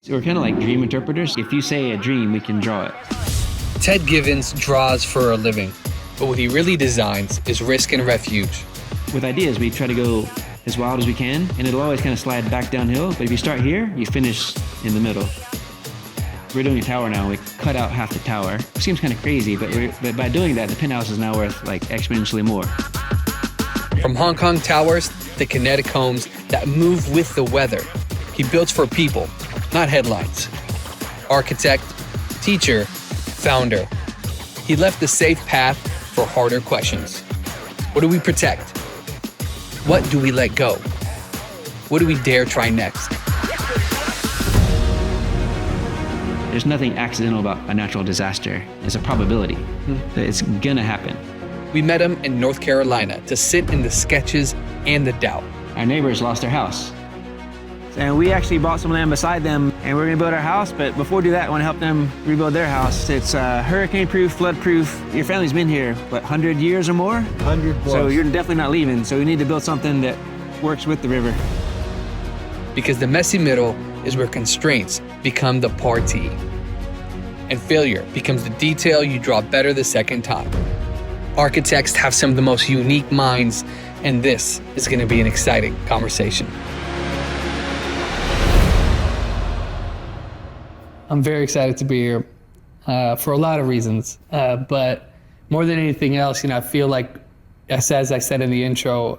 So we're kind of like dream interpreters. If you say a dream, we can draw it. Ted Givens draws for a living, but what he really designs is risk and refuge. With ideas, we try to go as wild as we can, and it'll always kind of slide back downhill. But if you start here, you finish in the middle. We're doing a tower now. We cut out half the tower. It seems kind of crazy, but by doing that, the penthouse is now worth like exponentially more. From Hong Kong towers to kinetic homes that move with the weather, he builds for people, not headlines. Architect, teacher, founder. He left the safe path for harder questions. What do we protect? What do we let go? What do we dare try next? There's nothing accidental about a natural disaster. It's a probability. It's gonna happen. We met him in North Carolina to sit in the sketches and the doubt. Our neighbors lost their house. And we actually bought some land beside them, and we're gonna build our house, but before we do that, I wanna help them rebuild their house. It's hurricane-proof, flood-proof. Your family's been here, what, 100 years or more? 100 plus. So you're definitely not leaving, so we need to build something that works with the river. Because the messy middle is where constraints become the party. And failure becomes the detail you draw better the second time. Architects have some of the most unique minds, and this is gonna be an exciting conversation. I'm very excited to be here for a lot of reasons, but more than anything else, I feel like, as I said in the intro,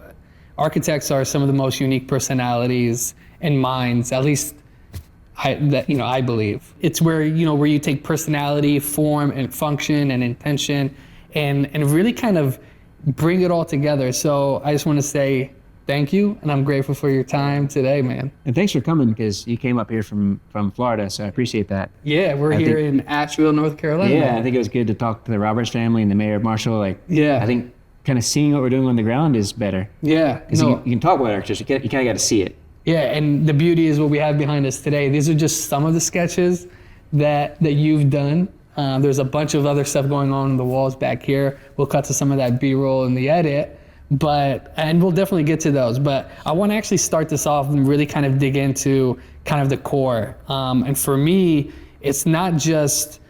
architects are some of the most unique personalities and minds, at least I believe. It's where you take personality, form, and function, and intention, and really kind of bring it all together. So I just want to say thank you, and I'm grateful for your time today, man. And thanks for coming, because you came up here from Florida, so I appreciate that. Yeah, we're here in Asheville, North Carolina. Yeah, I think it was good to talk to the Roberts family and the mayor, Marshall. I think kind of seeing what we're doing on the ground is better. Yeah. Because you can talk about architecture, you kind of got to see it. Yeah, and the beauty is what we have behind us today. These are just some of the sketches that you've done. There's a bunch of other stuff going on the walls back here. We'll cut to some of that B-roll in the edit, and we'll definitely get to those. But I want to actually start this off and really kind of dig into kind of the core. And for me, it's not just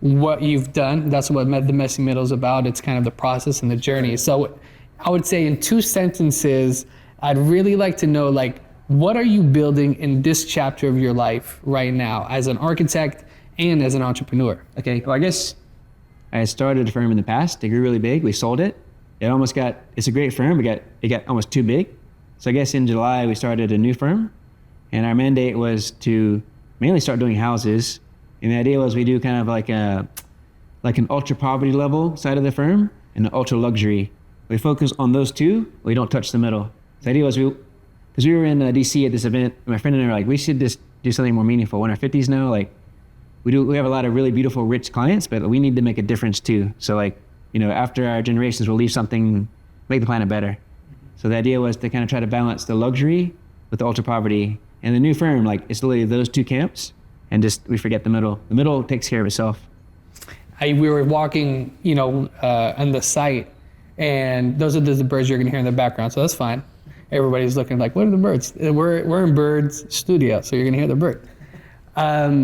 what you've done. That's what the messy middle is about. It's kind of the process and the journey. So I would say in 2 sentences, I'd really like to know, what are you building in this chapter of your life right now as an architect and as an entrepreneur? Okay, well, I guess I started a firm in the past. It grew really big. We sold it. It's a great firm. It got almost too big. So I guess in July, we started a new firm. And our mandate was to mainly start doing houses. And the idea was we do kind of like an ultra poverty level side of the firm and an ultra luxury. We focus on those two. We don't touch the middle. The idea was because we were in DC at this event, my friend and I were like, we should just do something more meaningful. We're in our 50s now, we have a lot of really beautiful, rich clients, but we need to make a difference too. So after our generations, we'll leave something, make the planet better. So the idea was to kind of try to balance the luxury with the ultra poverty. And the new firm, it's literally those two camps, and we forget the middle. The middle takes care of itself. We were walking, on the site, and those are the birds you're gonna hear in the background, so that's fine. Everybody's looking what are the birds? We're in Bird's studio, so you're gonna hear the bird.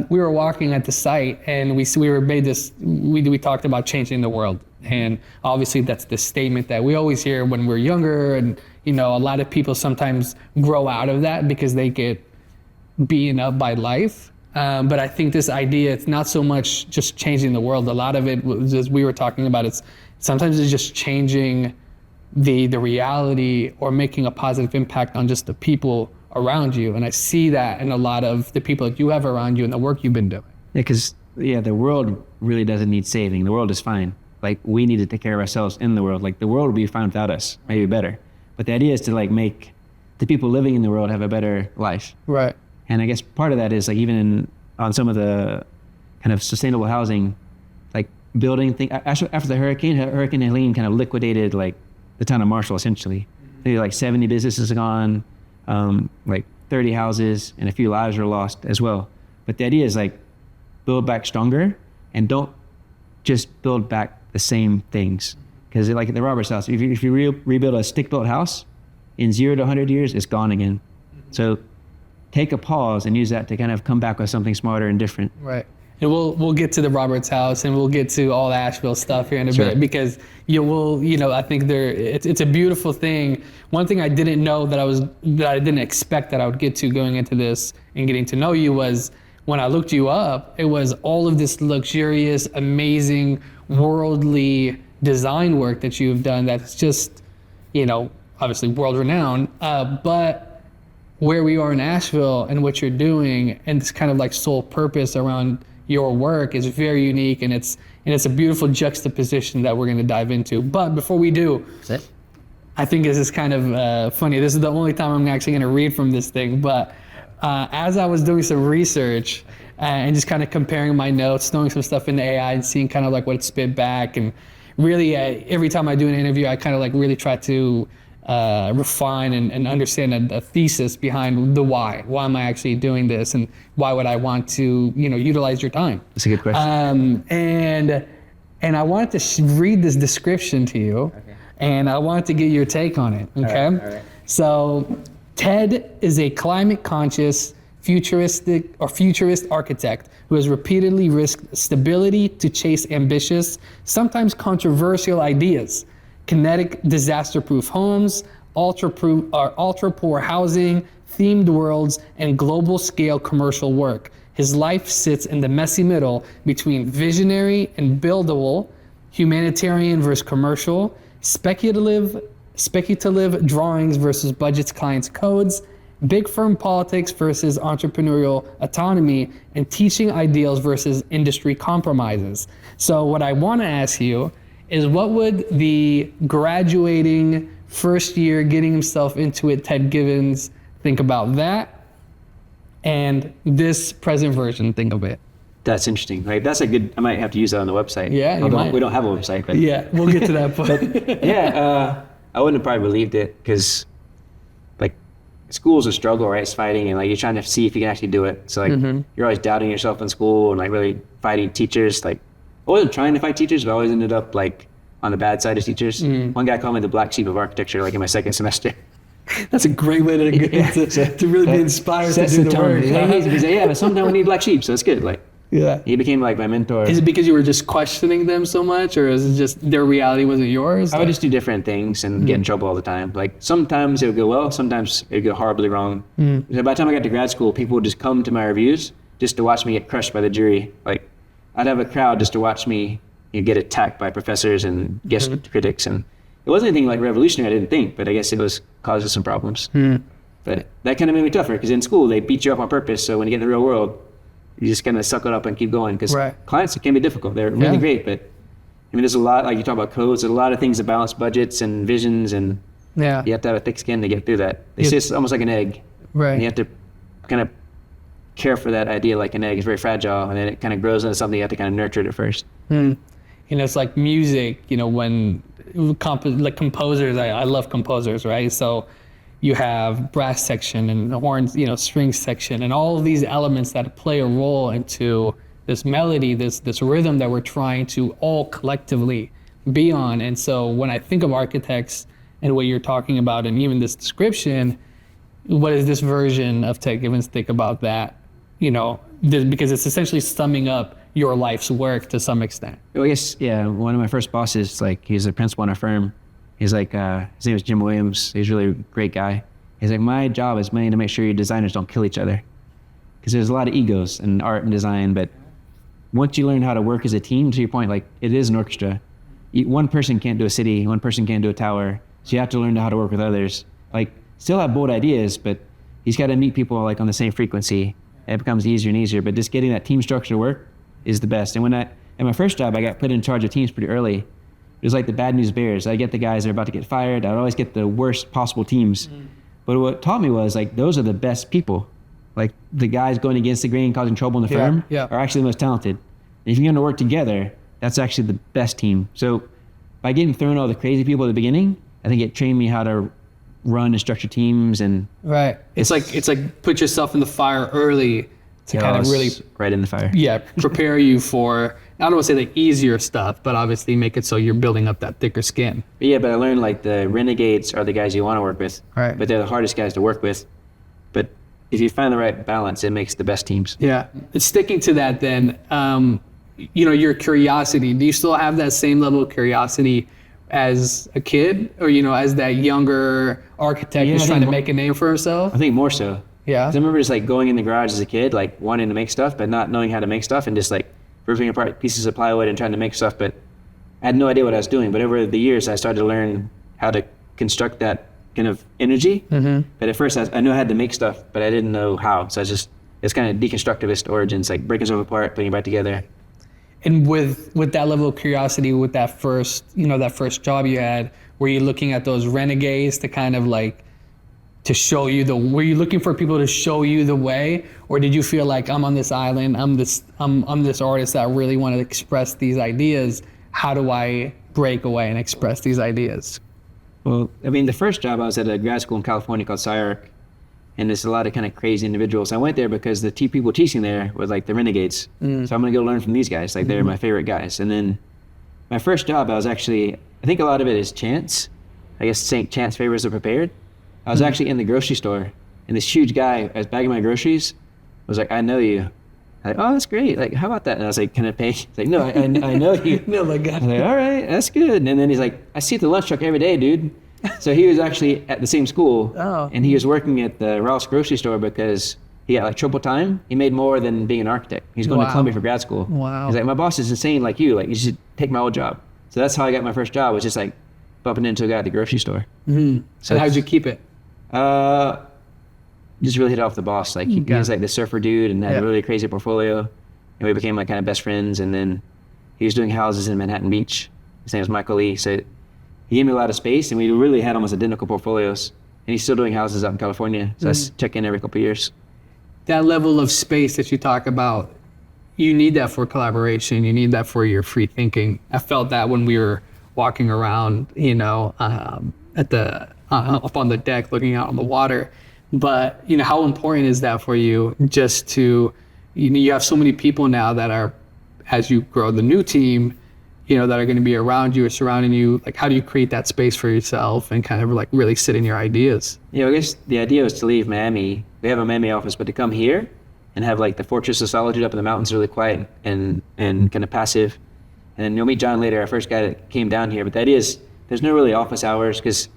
We were walking at the site, and we talked about changing the world. And obviously that's the statement that we always hear when we're younger, and a lot of people sometimes grow out of that because they get beaten up by life. But I think this idea, it's not so much just changing the world. A lot of it was, as we were talking about, sometimes it's just changing the reality or making a positive impact on just the people around you. And I see that in a lot of the people that you have around you and the work you've been doing. Yeah, because the world really doesn't need saving. The world is fine. We need to take care of ourselves in the world. The world will be fine without us, maybe better. But the idea is to make the people living in the world have a better life. Right. And I guess part of that is even on some of the kind of sustainable housing, building things. After the Hurricane Helene kind of liquidated the town of Marshall essentially. Maybe 70 businesses are gone, 30 houses, and a few lives were lost as well. But the idea is build back stronger, and don't just build back the same things. Because at the Roberts house, if you rebuild a stick-built house, in 0 to 100 years, it's gone again. So take a pause and use that to kind of come back with something smarter and different. Right. And we'll get to the Roberts House and we'll get to all the Asheville stuff here in a bit, because I think it's a beautiful thing. One thing I didn't know that I didn't expect that I would get to going into this and getting to know you was, when I looked you up, it was all of this luxurious, amazing, worldly design work that you've done that's just, obviously world renowned, but where we are in Asheville and what you're doing and this kind of like sole purpose around your work is very unique, and it's a beautiful juxtaposition that we're going to dive into. But before we do, I think this is kind of funny. This is the only time I'm actually going to read from this thing, but as I was doing some research and just kind of comparing my notes, throwing some stuff into AI and seeing kind of like what it spit back, and really every time I do an interview, I kind of like really try to refine and understand a thesis behind the why. Why am I actually doing this, and why would I want to, utilize your time? That's a good question. And I wanted to read this description to you, and I wanted to get your take on it. Okay. All right. So, Ted is a climate-conscious, futurist architect who has repeatedly risked stability to chase ambitious, sometimes controversial ideas. Kinetic disaster-proof homes, ultra-poor housing, themed worlds, and global-scale commercial work. His life sits in the messy middle between visionary and buildable, humanitarian versus commercial, speculative drawings versus budgets, clients, codes, big firm politics versus entrepreneurial autonomy, and teaching ideals versus industry compromises. So what I want to ask you is, what would the graduating first year, getting himself into it, Ted Givens, think about that, and this present version think of it? That's interesting. Right? That's a good. I might have to use that on the website. Yeah, we don't have a website, but yeah, we'll get to that point. I wouldn't have probably believed it, because like school's a struggle, right? It's fighting, and like you're trying to see if you can actually do it. So like you're always doubting yourself in school and like really fighting teachers. Like I wasn't trying to fight teachers, but I always ended up like on the bad side of teachers. One guy called me the black sheep of architecture, like in my second semester. That's a great way to really be inspired to do the work. Yeah, but sometimes we need black sheep, so it's good. Like, yeah, he became like my mentor. Is it because you were just questioning them so much, or is it just their reality wasn't yours? I would just do different things and get in trouble all the time. Like sometimes it would go well, sometimes it would go horribly wrong. So by the time I got to grad school, people would just come to my reviews just to watch me get crushed by the jury. Like I'd have a crowd just to watch me get attacked by professors and guest critics, and it wasn't anything like revolutionary, I didn't think, but I guess it was causing some problems. But that kind of made me tougher, because in school they beat you up on purpose, so when you get in the real world, you just kind of suck it up and keep going, because clients can be difficult. They're really great, but I mean, there's a lot, like you talk about codes, there's a lot of things to balance budgets and visions, and you have to have a thick skin to get through that. They say it's almost like an egg. Right. And you have to kind of care for that idea like an egg. It's very fragile, and then it kind of grows into something. You have to kind of nurture it at first. It's like music, when like composers, I love composers, right? So you have brass section and horns, string section, and all of these elements that play a role into this melody, this rhythm that we're trying to all collectively be on. And so when I think of architects and what you're talking about, and even this description, what does this version of Ted Givens think about that? Because it's essentially summing up your life's work to some extent. Well, I guess, one of my first bosses, like he's a principal in our firm. He's like, his name was Jim Williams. He's really a great guy. He's like, my job is mainly to make sure your designers don't kill each other. Because there's a lot of egos in art and design, but once you learn how to work as a team, to your point, like it is an orchestra. One person can't do a city, one person can't do a tower. So you have to learn how to work with others. Like, still have bold ideas, but he's got to meet people like on the same frequency. And it becomes easier and easier, but just getting that team structure to work is the best. And at my first job, I got put in charge of teams pretty early. It was like the bad news bears. I get the guys that are about to get fired. I'd always get the worst possible teams. But what taught me was like, those are the best people. Like the guys going against the grain, causing trouble in the firm are actually the most talented. And if you're going to work together, that's actually the best team. So by getting thrown all the crazy people at the beginning, I think it trained me how to run and structure teams. And it's like put yourself in the fire early to kind of really right in the fire. Prepare you for, I don't want to say the easier stuff, but obviously make it so you're building up that thicker skin. But I learned like the renegades are the guys you want to work with, but they're the hardest guys to work with. But if you find the right balance, it makes the best teams. Yeah. Sticking to that then, your curiosity, do you still have that same level of curiosity as a kid, or, as that younger architect who's trying to make a name for himself? I think more so. Yeah. 'Cause I remember just like going in the garage as a kid, like wanting to make stuff, but not knowing how to make stuff, and just like ripping apart pieces of plywood and trying to make stuff, but I had no idea what I was doing. But over the years, I started to learn how to construct that kind of energy. Mm-hmm. But at first, I knew I had to make stuff, but I didn't know how. So it's kind of deconstructivist origins, like breaking stuff apart, putting it back together. And with that level of curiosity, with that first job you had, were you looking at those renegades to kind of like, to show you were you looking for people to show you the way, or did you feel like, I'm on this island, I'm this artist that really want to express these ideas, how do I break away and express these ideas? Well, I mean, the first job, I was at a grad school in California called SciArc, and there's a lot of kind of crazy individuals. I went there because the people teaching there were like the renegades. So I'm going to go learn from these guys. Like, they're my favorite guys. And then my first job, I think a lot of it is chance. I guess saying chance favors the prepared. I was actually in the grocery store, and this huge guy, I was bagging my groceries, was like, I know you. I'm like, oh, that's great. Like, how about that? And I was like, can I pay? He's like, no, I know you. No, my God. I was like, all right, that's good. And then he's like, I see you at the lunch truck every day, dude. So he was actually at the same school, and he was working at the Rouse grocery store because he got like triple time. He made more than being an architect. He's going to Columbia for grad school. Wow. He's like, my boss is insane like you. Like, you should take my old job. So that's how I got my first job, was just like bumping into a guy at the grocery store. Mm-hmm. So how'd you keep it? Just really hit off the boss. Like, he was like the surfer dude and had a really crazy portfolio, and we became like kind of best friends. And then he was doing houses in Manhattan Beach. His name was Michael Lee. So he gave me a lot of space, and we really had almost identical portfolios. And he's still doing houses out in California. So I check in every couple of years. That level of space that you talk about, you need that for collaboration. You need that for your free thinking. I felt that when we were walking around, at the up on the deck, looking out on the water. But how important is that for you? Just to, you have so many people now that are, as you grow the new team, that are going to be around you or surrounding you. Like, how do you create that space for yourself and kind of like really sit in your ideas? I guess the idea was to leave Miami. We have a Miami office, but to come here and have like the Fortress of Solitude up in the mountains, really quiet and kind of passive. And then you'll meet John later, our first guy that came down here. But the idea is there's no really office hours, because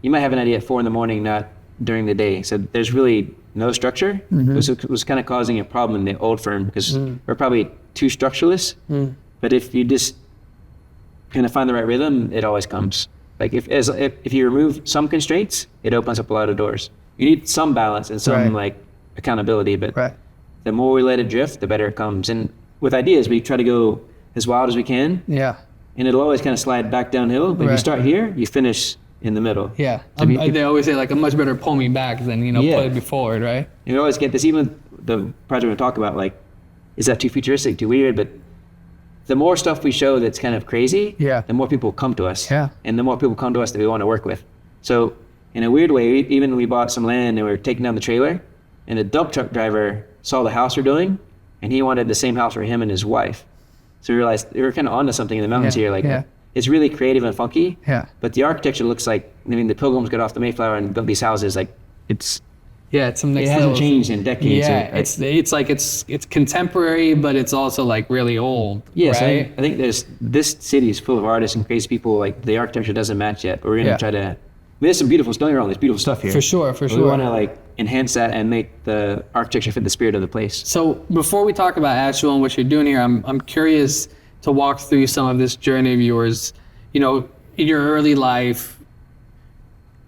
you might have an idea at 4 a.m, not during the day. So there's really no structure. It was kind of causing a problem in the old firm, because we're probably too structureless. But if you just kind of find the right rhythm, it always comes. Like, if you remove some constraints, it opens up a lot of doors. You need some balance and some like accountability, but the more we let it drift, the better it comes. And with ideas, we try to go as wild as we can. Yeah. And it'll always kind of slide back downhill. But if you start here, you finish in the middle. Yeah. So they always say like, a much better pull me back than, pull me forward, right? And you always get this, even the project we talk about, like, is that too futuristic, too weird? But the more stuff we show that's kind of crazy, the more people come to us. Yeah. And the more people come to us that we want to work with. So in a weird way, even we bought some land and we were taking down the trailer, and the dump truck driver saw the house we're doing, and he wanted the same house for him and his wife. So we realized we were kind of onto something in the mountains here. Like, it's really creative and funky. Yeah. But the architecture looks like, the Pilgrims got off the Mayflower and built these houses. Like, it's some next it hasn't changed in decades. Yeah, it's like it's contemporary, but it's also like really old. Yes, right? I think this city is full of artists and crazy people. Like, the architecture doesn't match yet, but we're gonna try to. There's some beautiful stuff. There's beautiful stuff here. For sure. We want to like enhance that and make the architecture fit the spirit of the place. So before we talk about Asheville and what you're doing here, I'm curious to walk through some of this journey of yours. In your early life,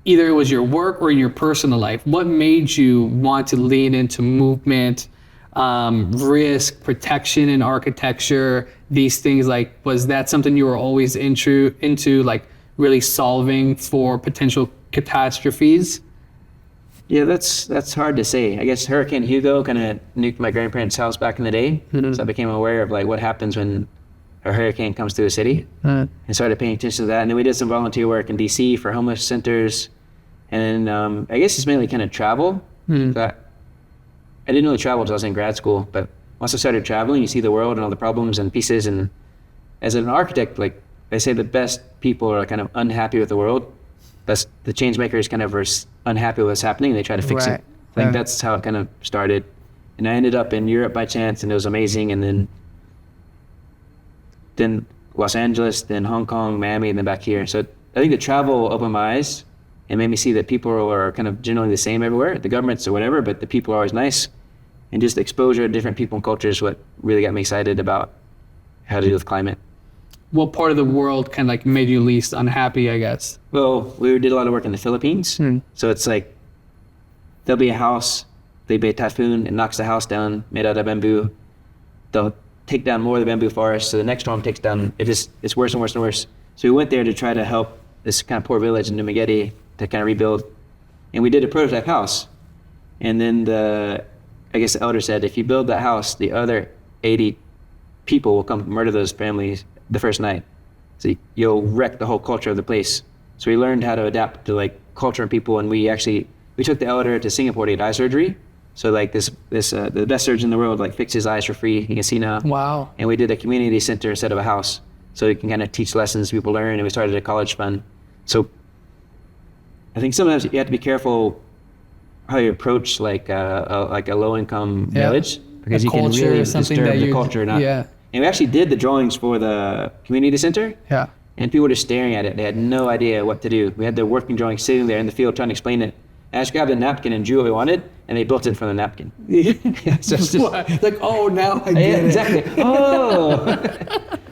either it was your work or your personal life. What made you want to lean into movement, risk, protection in architecture, these things? Like, was that something you were always into like really solving for potential catastrophes? Yeah, that's hard to say. I guess Hurricane Hugo kind of nuked my grandparents' house back in the day. So I became aware of like what happens when a hurricane comes through a city, and started paying attention to that. And then we did some volunteer work in DC for homeless centers. And then I guess it's mainly kind of travel. But I didn't really travel until I was in grad school, but once I started traveling, you see the world and all the problems and pieces. And as an architect, like, they say the best people are kind of unhappy with the world. The change makers kind of are unhappy with what's happening, and they try to fix it. I think that's how it kind of started. And I ended up in Europe by chance, and it was amazing. And then Los Angeles, then Hong Kong, Miami, and then back here. So I think the travel opened my eyes and made me see that people are kind of generally the same everywhere, the governments or whatever, but the people are always nice. And just exposure to different people and cultures is what really got me excited about how to deal with climate. What part of the world kind of like made you least unhappy, I guess? Well, we did a lot of work in the Philippines. So it's like, there'll be a house, there'll be a typhoon, it knocks the house down, made out of bamboo. They'll take down more of the bamboo forest, so the next storm takes down, it's worse and worse and worse. So we went there to try to help this kind of poor village in Dumaguete to kind of rebuild. And we did a prototype house. And then I guess the elder said, if you build that house, the other 80 people will come murder those families the first night. So you'll wreck the whole culture of the place. So we learned how to adapt to like culture and people, and we took the elder to Singapore to get eye surgery. So like the best surgeon in the world like fixed his eyes for free. He can see now. Wow. And we did a community center instead of a house. So you can kind of teach lessons, people learn, and we started a college fund. So I think sometimes you have to be careful how you approach like a low-income village, because you can really disturb the culture. And we actually did the drawings for the community center. Yeah. And people were just staring at it. They had no idea what to do. We had the working drawing sitting there in the field trying to explain it. I just grabbed a napkin and drew what we wanted, and they built it from the napkin. So it's just like, oh, now I get it. Exactly. Oh.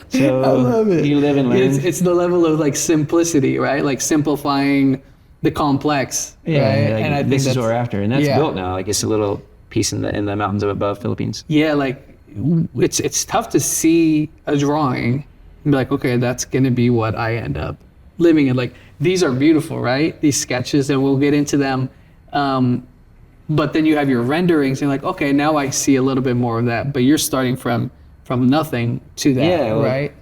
So I love it. You live and learn. It's the level of like simplicity, right? Like simplifying the complex. Yeah. Right? Like, and I think this is what we're after, and that's built now. Like it's a little piece in the mountains of above Philippines. Yeah, like it's tough to see a drawing and be like, okay, that's gonna be what I end up living in. Like these are beautiful, right? These sketches, and we'll get into them. But then you have your renderings, and you're like, okay, now I see a little bit more of that. But you're starting from nothing to that, right?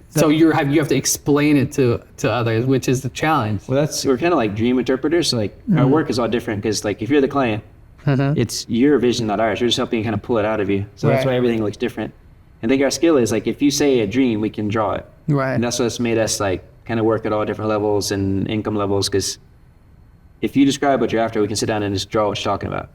So you have to explain it to others, which is the challenge. Well, we're kind of like dream interpreters. So like our work is all different, because like if you're the client, it's your vision, not ours. We're just helping kind of pull it out of you. So that's why everything looks different. I think our skill is like, if you say a dream, we can draw it. Right. And that's what's made us like kind of work at all different levels and income levels, because if you describe what you're after, we can sit down and just draw what you're talking about.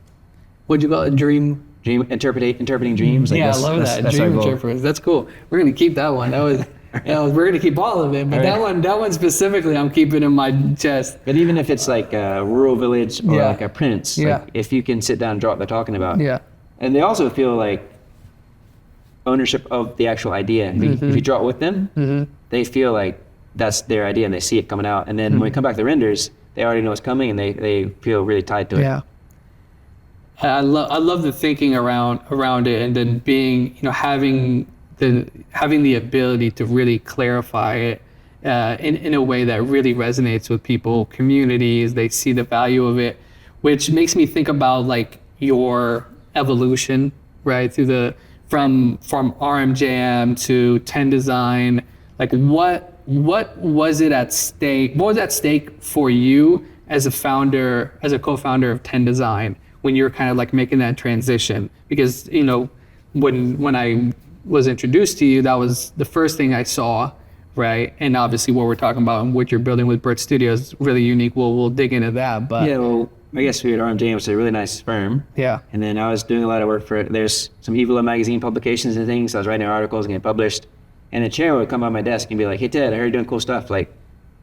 What'd you call it? Dream interpreting dreams. Like I love that. That's dream interpreters. That's cool. We're gonna keep that one. That was. We're gonna keep all of it, but that one specifically, I'm keeping in my chest. But even if it's like a rural village or like a prince, like if you can sit down and draw what they're talking about, and they also feel like ownership of the actual idea. If you draw it with them, they feel like that's their idea, and they see it coming out. And then when we come back to the renders, they already know it's coming, and they feel really tied to it. Yeah. I love the thinking around it, and then being, having the ability to really clarify it in a way that really resonates with people, communities. They see the value of it, which makes me think about like your evolution, right? From RMJM to 10 Design. Like what was it at stake? What was at stake for you as a co-founder of 10 Design, when you're kind of like making that transition? Because when I was introduced to you, that was the first thing I saw, right? And obviously what we're talking about and what you're building with Bird Studios is really unique. We'll dig into that. But yeah, well, I guess we at RMJ was a really nice firm. Yeah. And then I was doing a lot of work for it. There's some Evil magazine publications and things. I was writing articles and getting published. And the chair would come by my desk and be like, hey Ted, I heard you're doing cool stuff. Like,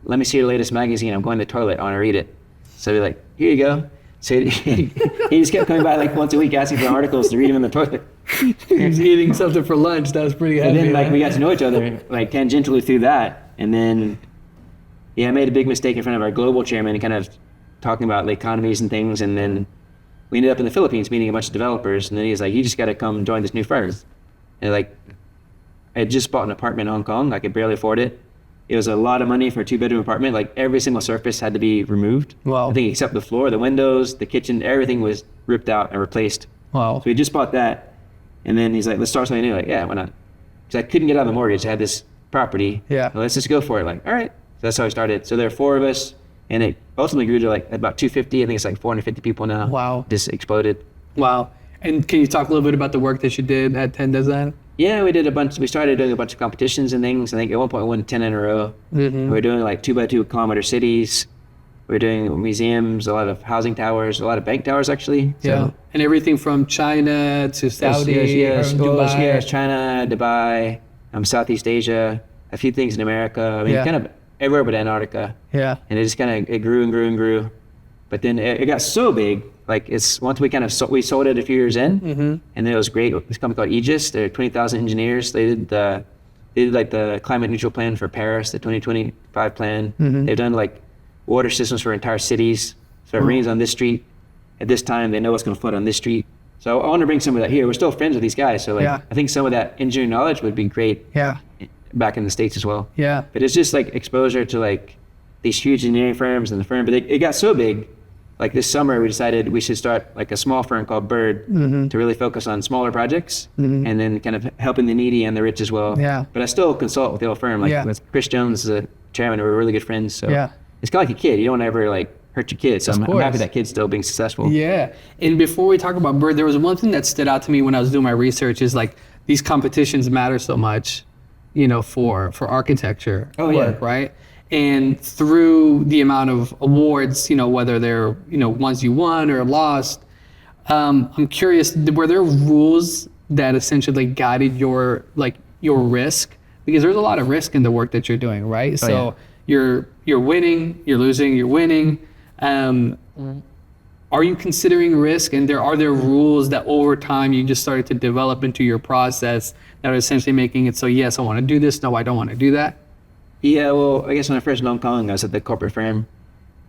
let me see your latest magazine. I'm going to the toilet. I want to read it. So I'd be like, here you go. So he just kept coming by like once a week asking for articles to read him in the toilet. He was eating something for lunch. That was pretty heavy. And then like we got to know each other like tangentially through that. And then I made a big mistake in front of our global chairman, kind of talking about the economies and things. And then we ended up in the Philippines meeting a bunch of developers. And then he's like, you just got to come join this new firm. And like, I had just bought an apartment in Hong Kong. I could barely afford it. It was a lot of money for a 2-bedroom apartment. Like every single surface had to be removed. Wow. I think except the floor, the windows, the kitchen, everything was ripped out and replaced. Wow. So we just bought that. And then he's like, let's start something new. Like, yeah, why not? Because I couldn't get out of the mortgage. I had this property. Yeah. Well, let's just go for it. Like, all right. So that's how I started. So there are 4 of us. And it ultimately grew to like about 250. I think it's like 450 people now. Wow. Just exploded. Wow. And can you talk a little bit about the work that you did at 10 Design? Yeah, we started doing a bunch of competitions and things. I think at one point we won 10 in a row. We were doing like 2x2 kilometer cities. We're doing museums, a lot of housing towers, a lot of bank towers actually. Yeah. So, And everything from China to Saudi, yes, or Dubai. yes, China, Dubai, Southeast Asia, a few things in America. I mean, Yeah. kind of everywhere but Antarctica. Yeah. And it just kind of, it grew and grew and grew. But then it got so big, like once we kind of, we sold it a few years in, and then it was great. This company called Aegis, they're 20,000 engineers. They did like the climate neutral plan for Paris, the 2025 plan. They've done like water systems for entire cities. So it rains on this street at this time, they know it's going to flood on this street. So I want to bring some of that here. We're still friends with these guys. So like, I think some of that engineering knowledge would be great back in the States as well. Yeah. But it's just like exposure to like these huge engineering firms and the firm, but it got so big. Like this summer, we decided we should start like a small firm called Bird to really focus on smaller projects and then kind of helping the needy and the rich as well. Yeah. But I still consult with the old firm. Like with Chris Jones, the chairman, we're really good friends. So it's kind of like a kid. You don't ever like hurt your kids. So I'm happy that kid's still being successful. Yeah. And before we talk about Bird, there was one thing that stood out to me when I was doing my research is like these competitions matter so much, you know, for architecture work, right? And through the amount of awards, you know, whether they're, you know, ones you won or lost, I'm curious, were there rules that essentially guided your risk? Because there's a lot of risk in the work that you're doing, right? You're winning, you're losing, you're winning. Are you considering risk? And are there rules that over time you just started to develop into your process that are essentially making it so, yes, I want to do this, no, I don't want to do that? Yeah, well, I guess when I first in Hong Kong, I was at the corporate firm,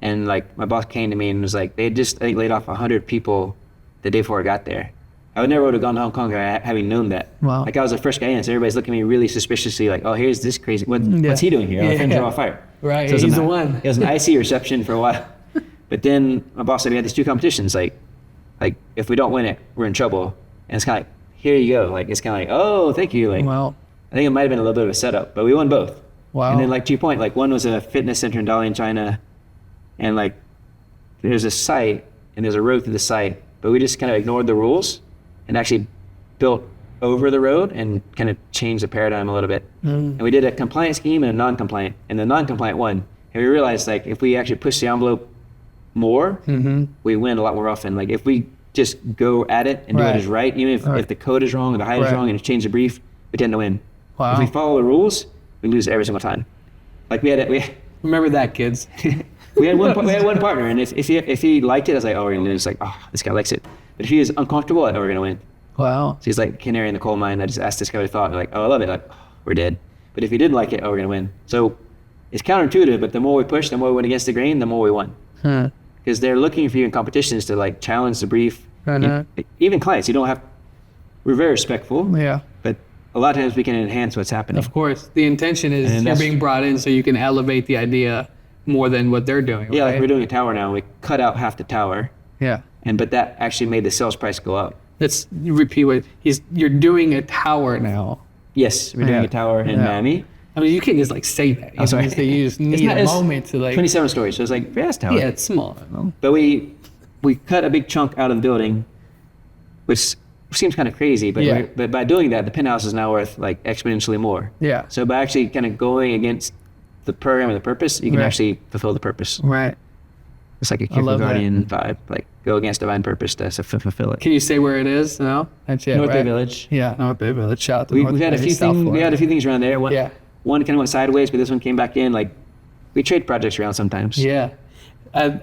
and like my boss came to me and was like, they just laid off 100 people the day before I got there. I would never would have gone to Hong Kong having known that. Wow. Like I was the first guy in, so everybody's looking at me really suspiciously, like, oh, here's this crazy. What's he doing here? Our friends are all fired. Right. So he's the one. It was an IC reception for a while, but then my boss said we had these two competitions. Like if we don't win it, we're in trouble. And it's kind of like, here you go. Like it's kind of like, oh, thank you. Like, I think it might have been a little bit of a setup, but we won both. Wow. And then like to your point, like one was a fitness center in Dalian, China, and like there's a site and there's a road through the site, but we just kind of ignored the rules and actually built over the road and kind of changed the paradigm a little bit. And we did a compliant scheme and a non-compliant, and the non-compliant won. And we realized like if we actually push the envelope more, we win a lot more often. Like if we just go at it and do it as right, even if the code is wrong or the height is wrong and change the brief, we tend to win. Wow. If we follow the rules, we lose every single time. Like we remember that, kids. we had one partner, and if he liked it, I was like, oh, we're gonna lose. Like, oh, this guy likes it. But if he is uncomfortable, I know we're gonna win. Wow. So he's like canary in the coal mine. I just asked this guy what he thought. Like, oh, I love it. Like, oh, we're dead. But if he didn't like it, oh, we're gonna win. So it's counterintuitive, but the more we push, the more we went against the grain, the more we won. Because they're looking for you in competitions to like challenge the brief. Even clients, you don't have. We're very respectful. Yeah. But a lot of times we can enhance what's happening. Of course. The intention is you're being brought in so you can elevate the idea more than what they're doing. Yeah, right? like we're doing a tower now. We cut out half the tower. Yeah. But that actually made the sales price go up. Let's repeat what you're doing a tower now. Yes, we're doing a tower in Miami. I mean, you can't just like say that. I'm sorry. You just need a moment to like. 27 stories, so it's like fast tower. Yeah, it's small. But we cut a big chunk out of the building, which seems kind of crazy, but by doing that, the penthouse is now worth like exponentially more. Yeah. So by actually kind of going against the program and the purpose, you can actually fulfill the purpose. Right. It's like a Kierkegaardian Guardian vibe, like go against divine purpose to fulfill it. Can you say where it is? No, that's it. North Bay Village. Yeah, North Bay Village. Shout out to We've had a few things. We had a few things around there. One kind of went sideways, but this one came back in. Like we trade projects around sometimes. Yeah.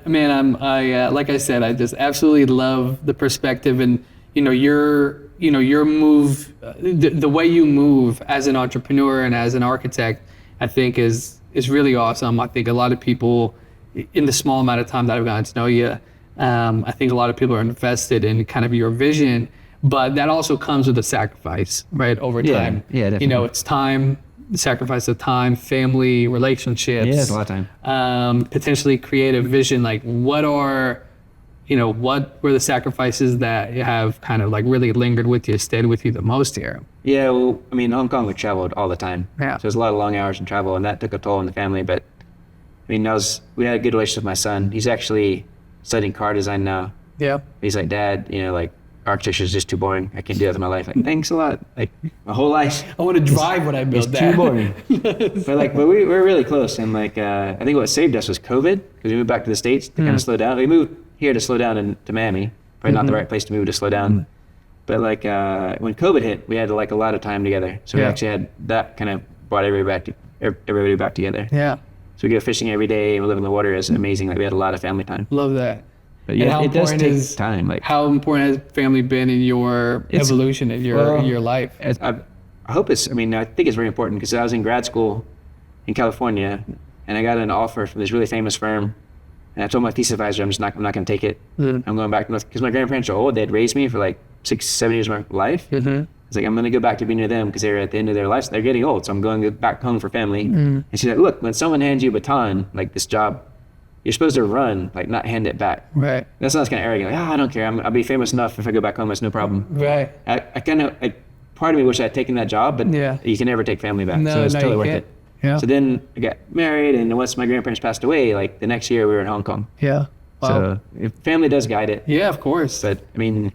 Man, like I said, I just absolutely love the perspective and your move, the way you move as an entrepreneur and as an architect, I think is really awesome. I think a lot of people, in the small amount of time that I've gotten to know you, I think a lot of people are invested in kind of your vision, but that also comes with a sacrifice, right? Over time. Yeah, definitely. It's time, the sacrifice of time, family, relationships. Yeah, it's a lot of time. Potentially creative vision. Like what were the sacrifices that have kind of like really lingered with you, stayed with you the most here? Yeah, well, I mean, Hong Kong, we traveled all the time. Yeah. So there's a lot of long hours in travel, and that took a toll on the family. But I mean, we had a good relationship with my son. He's actually studying car design now. Yeah. He's like, Dad, like architecture is just too boring. I can't do that in my life. Like, thanks a lot. Like my whole life. I want to drive what I built. It's too boring. but we're really close. And like, I think what saved us was COVID, because we moved back to the States to kind of slow down. We moved here to slow down to Miami. Probably not the right place to move to slow down. But like, when COVID hit, we had like a lot of time together. So we actually had that kind of brought everybody back together. Yeah. So we go fishing every day, and we live in the water. It's amazing. Like we had a lot of family time. Love that. But yeah, it does take time. Like, how important has family been in your evolution in your life? I hope it's. I mean, I think it's very important, because I was in grad school in California, and I got an offer from this really famous firm, and I told my thesis advisor, I'm not going to take it. I'm going back to North, because my grandparents are old. They had raised me for like 6-7 years of my life. It's like, I'm going to go back to be near them, because they're at the end of their life. They're getting old, so I'm going back home for family. And she's like, look, when someone hands you a baton, like this job, you're supposed to run, like not hand it back. Right. That sounds kind of arrogant. Like, I don't care. I'll be famous enough if I go back home. It's no problem. Right. I kind of, part of me wish I had taken that job, but you can never take family back. So it's totally worth it. Yeah. So then I got married, and once my grandparents passed away, like the next year we were in Hong Kong. Yeah. Wow. So if family does guide it. Yeah, of course. But I mean,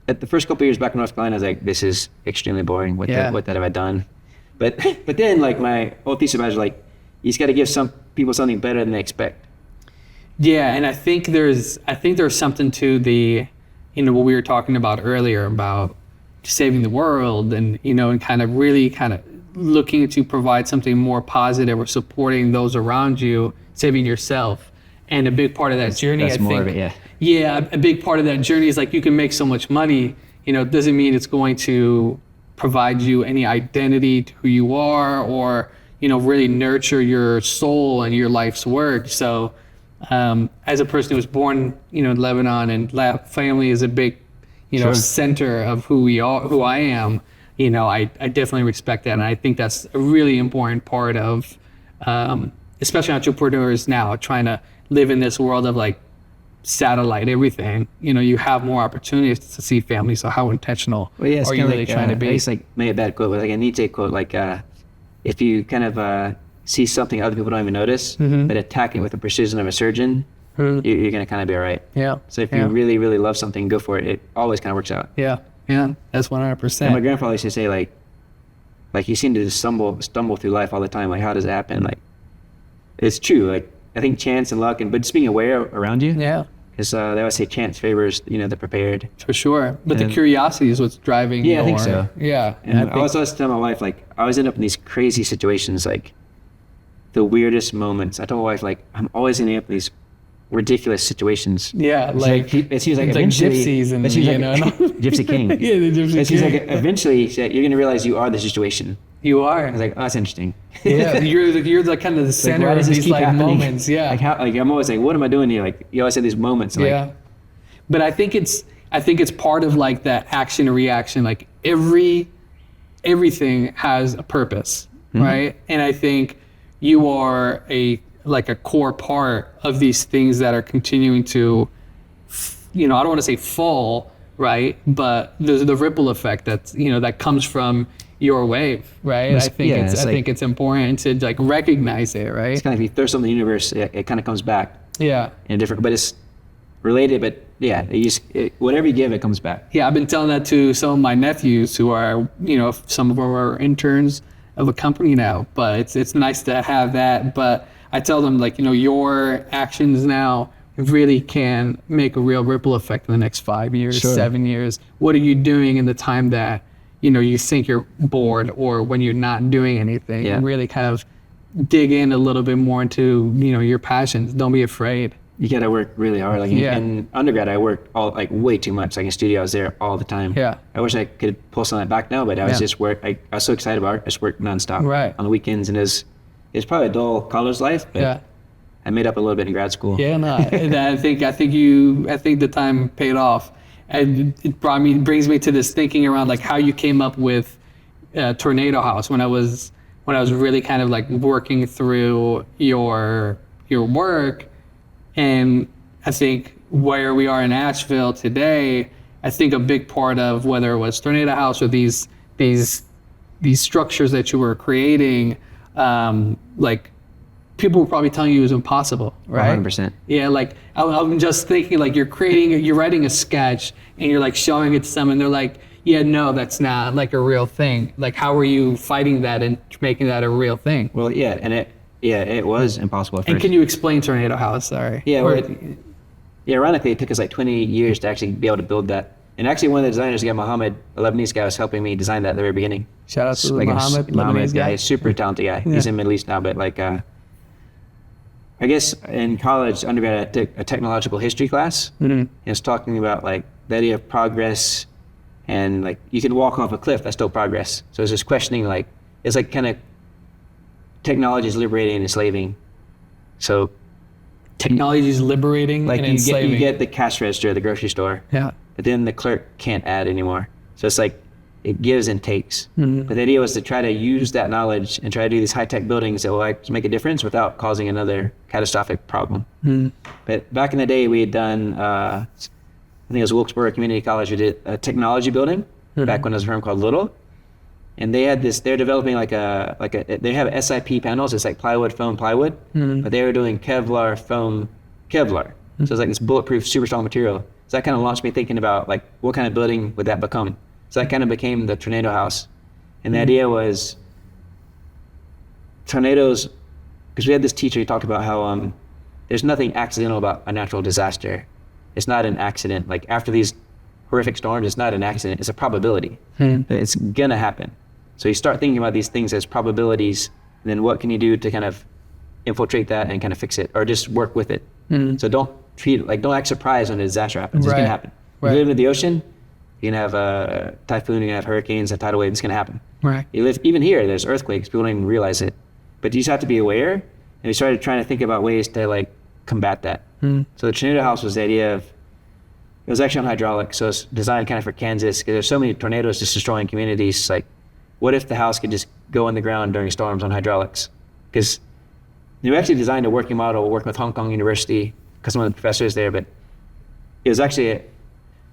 at the first couple of years back in North Carolina, I was like, this is extremely boring. What that have I done? But then like my old thesis advisor, like, you just got to give some people something better than they expect. Yeah, and I think there's something to the, what we were talking about earlier about saving the world, and and kind of really kind of looking to provide something more positive, or supporting those around you, saving yourself. And a big part of that journey, I think, of it, a big part of that journey is like, you can make so much money, it doesn't mean it's going to provide you any identity to who you are, or really nurture your soul and your life's work. So as a person who was born in Lebanon, and family is a big center of who we are, who I am, I definitely respect that. And I think that's a really important part of especially entrepreneurs now trying to live in this world of like satellite everything. You have more opportunities to see family. So how intentional are you really trying to be? I used to make a bad quote, like a Nietzsche quote, like if you kind of see something other people don't even notice, but attack it with the precision of a surgeon, you're going to kind of be all right. Yeah. So if you really, really love something, go for it. It always kind of works out. Yeah. Yeah. That's 100%. And my grandfather used to say, like you seem to just stumble through life all the time. Like, how does it happen? Like, it's true. Like, I think chance and luck, but just being aware around you. Yeah. Because they always say chance favors, the prepared. For sure. But the curiosity is what's driving I think so. Yeah. And I always tell my wife, like, I always end up in these crazy situations, like the weirdest moments. I told my wife, like, I'm always ending up in these ridiculous situations. Yeah, it seems like it's eventually, like gypsies and Gypsy King. Yeah, the Gypsy King. It seems like eventually you're going to realize you are the situation. You are. I was like, oh, that's interesting. Yeah, you're the kind of the center of these moments. Yeah. I'm always like, what am I doing here? Like, you always have these moments. Yeah. But I think it's part of like that action and reaction. Like everything has a purpose, right? And I think you are a core part of these things that are continuing to, I don't want to say fall, right? But there's the ripple effect that's, that comes from your wave, right? I think it's important to like recognize it, right? It's kind of, if you throw something in the universe, it kind of comes back. Yeah. In a different, but it's related, but yeah, whatever you give, it comes back. Yeah, I've been telling that to some of my nephews who are, some of our interns of a company now, but it's nice to have that. But I tell them, like, your actions now really can make a real ripple effect in the next 5 years, 7 years. What are you doing in the time that, you think you're bored, or when you're not doing anything? Yeah. And really kind of dig in a little bit more into, your passions. Don't be afraid. You got to work really hard. Like in undergrad, I worked way too much. Like in studio, I was there all the time. Yeah. I wish I could pull some of that back now, but I was just I was so excited about it. I just worked nonstop on the weekends, and it's probably a dull college life, but I made up a little bit in grad school. Yeah, no, I think the time paid off, and it brings me to this thinking around like how you came up with Tornado House when I was really kind of like working through your work. And I think where we are in Asheville today, I think a big part of whether it was Tornado House or these structures that you were creating, like people were probably telling you it was impossible, right? 100%. Yeah, like I'm just thinking, like you're writing a sketch and you're like showing it to someone, and they're like, yeah, no, that's not like a real thing. Like, how are you fighting that and making that a real thing? Well, yeah, and it was impossible at first. And can you explain Tornado House? Sorry. Yeah, ironically, it took us like 20 years to actually be able to build that. And actually, one of the designers, the guy Mohammed, a Lebanese guy, was helping me design that at the very beginning. Shout out to like Mohammed, Mohammed Lebanese guy, guy. super talented guy. Yeah. He's in the Middle East now, but like, I guess in college, undergrad, I took a technological history class. And it's talking about like the idea of progress, and like you can walk off a cliff, that's still progress. So it's just questioning, like, it's like kind of technology is liberating and enslaving. So Technology is liberating like and you enslaving. get the cash register at the grocery store, Yeah. but then the clerk can't add anymore. So it's like it gives and takes. But the idea was to try to use that knowledge and try to do these high-tech buildings that will like make a difference without causing another catastrophic problem. But back in the day, we had done, I think it was Wilkesboro Community College, we did a technology building back when there was a firm called Little. And they had this, they're developing they have SIP panels, it's like plywood, foam, plywood, but they were doing Kevlar, foam, Kevlar. So it's like this bulletproof, super strong material. So that kind of launched me thinking about like, what kind of building would that become? So that kind of became the Tornado House. And the idea was tornadoes, because we had this teacher who talked about how there's nothing accidental about a natural disaster. It's not an accident. Like after these horrific storms, it's not an accident, it's a probability. It's gonna happen. So you start thinking about these things as probabilities, and then what can you do to kind of infiltrate that and kind of fix it, or just work with it. So don't treat it, like don't act surprised when a disaster happens. It's gonna happen. Right. You live in the ocean, you can have a typhoon, you can have hurricanes, a tidal wave, it's gonna happen. Right. You live, even here, there's earthquakes, people don't even realize it. But you just have to be aware, and we started trying to think about ways to like combat that. So the Tornado House was the idea of, it was actually on hydraulics, so it's designed kind of for Kansas, because there's so many tornadoes just destroying communities. Like, what if the house could just go in the ground during storms on hydraulics? Because we actually designed a working model working with Hong Kong University, because one of the professors there, but it was actually,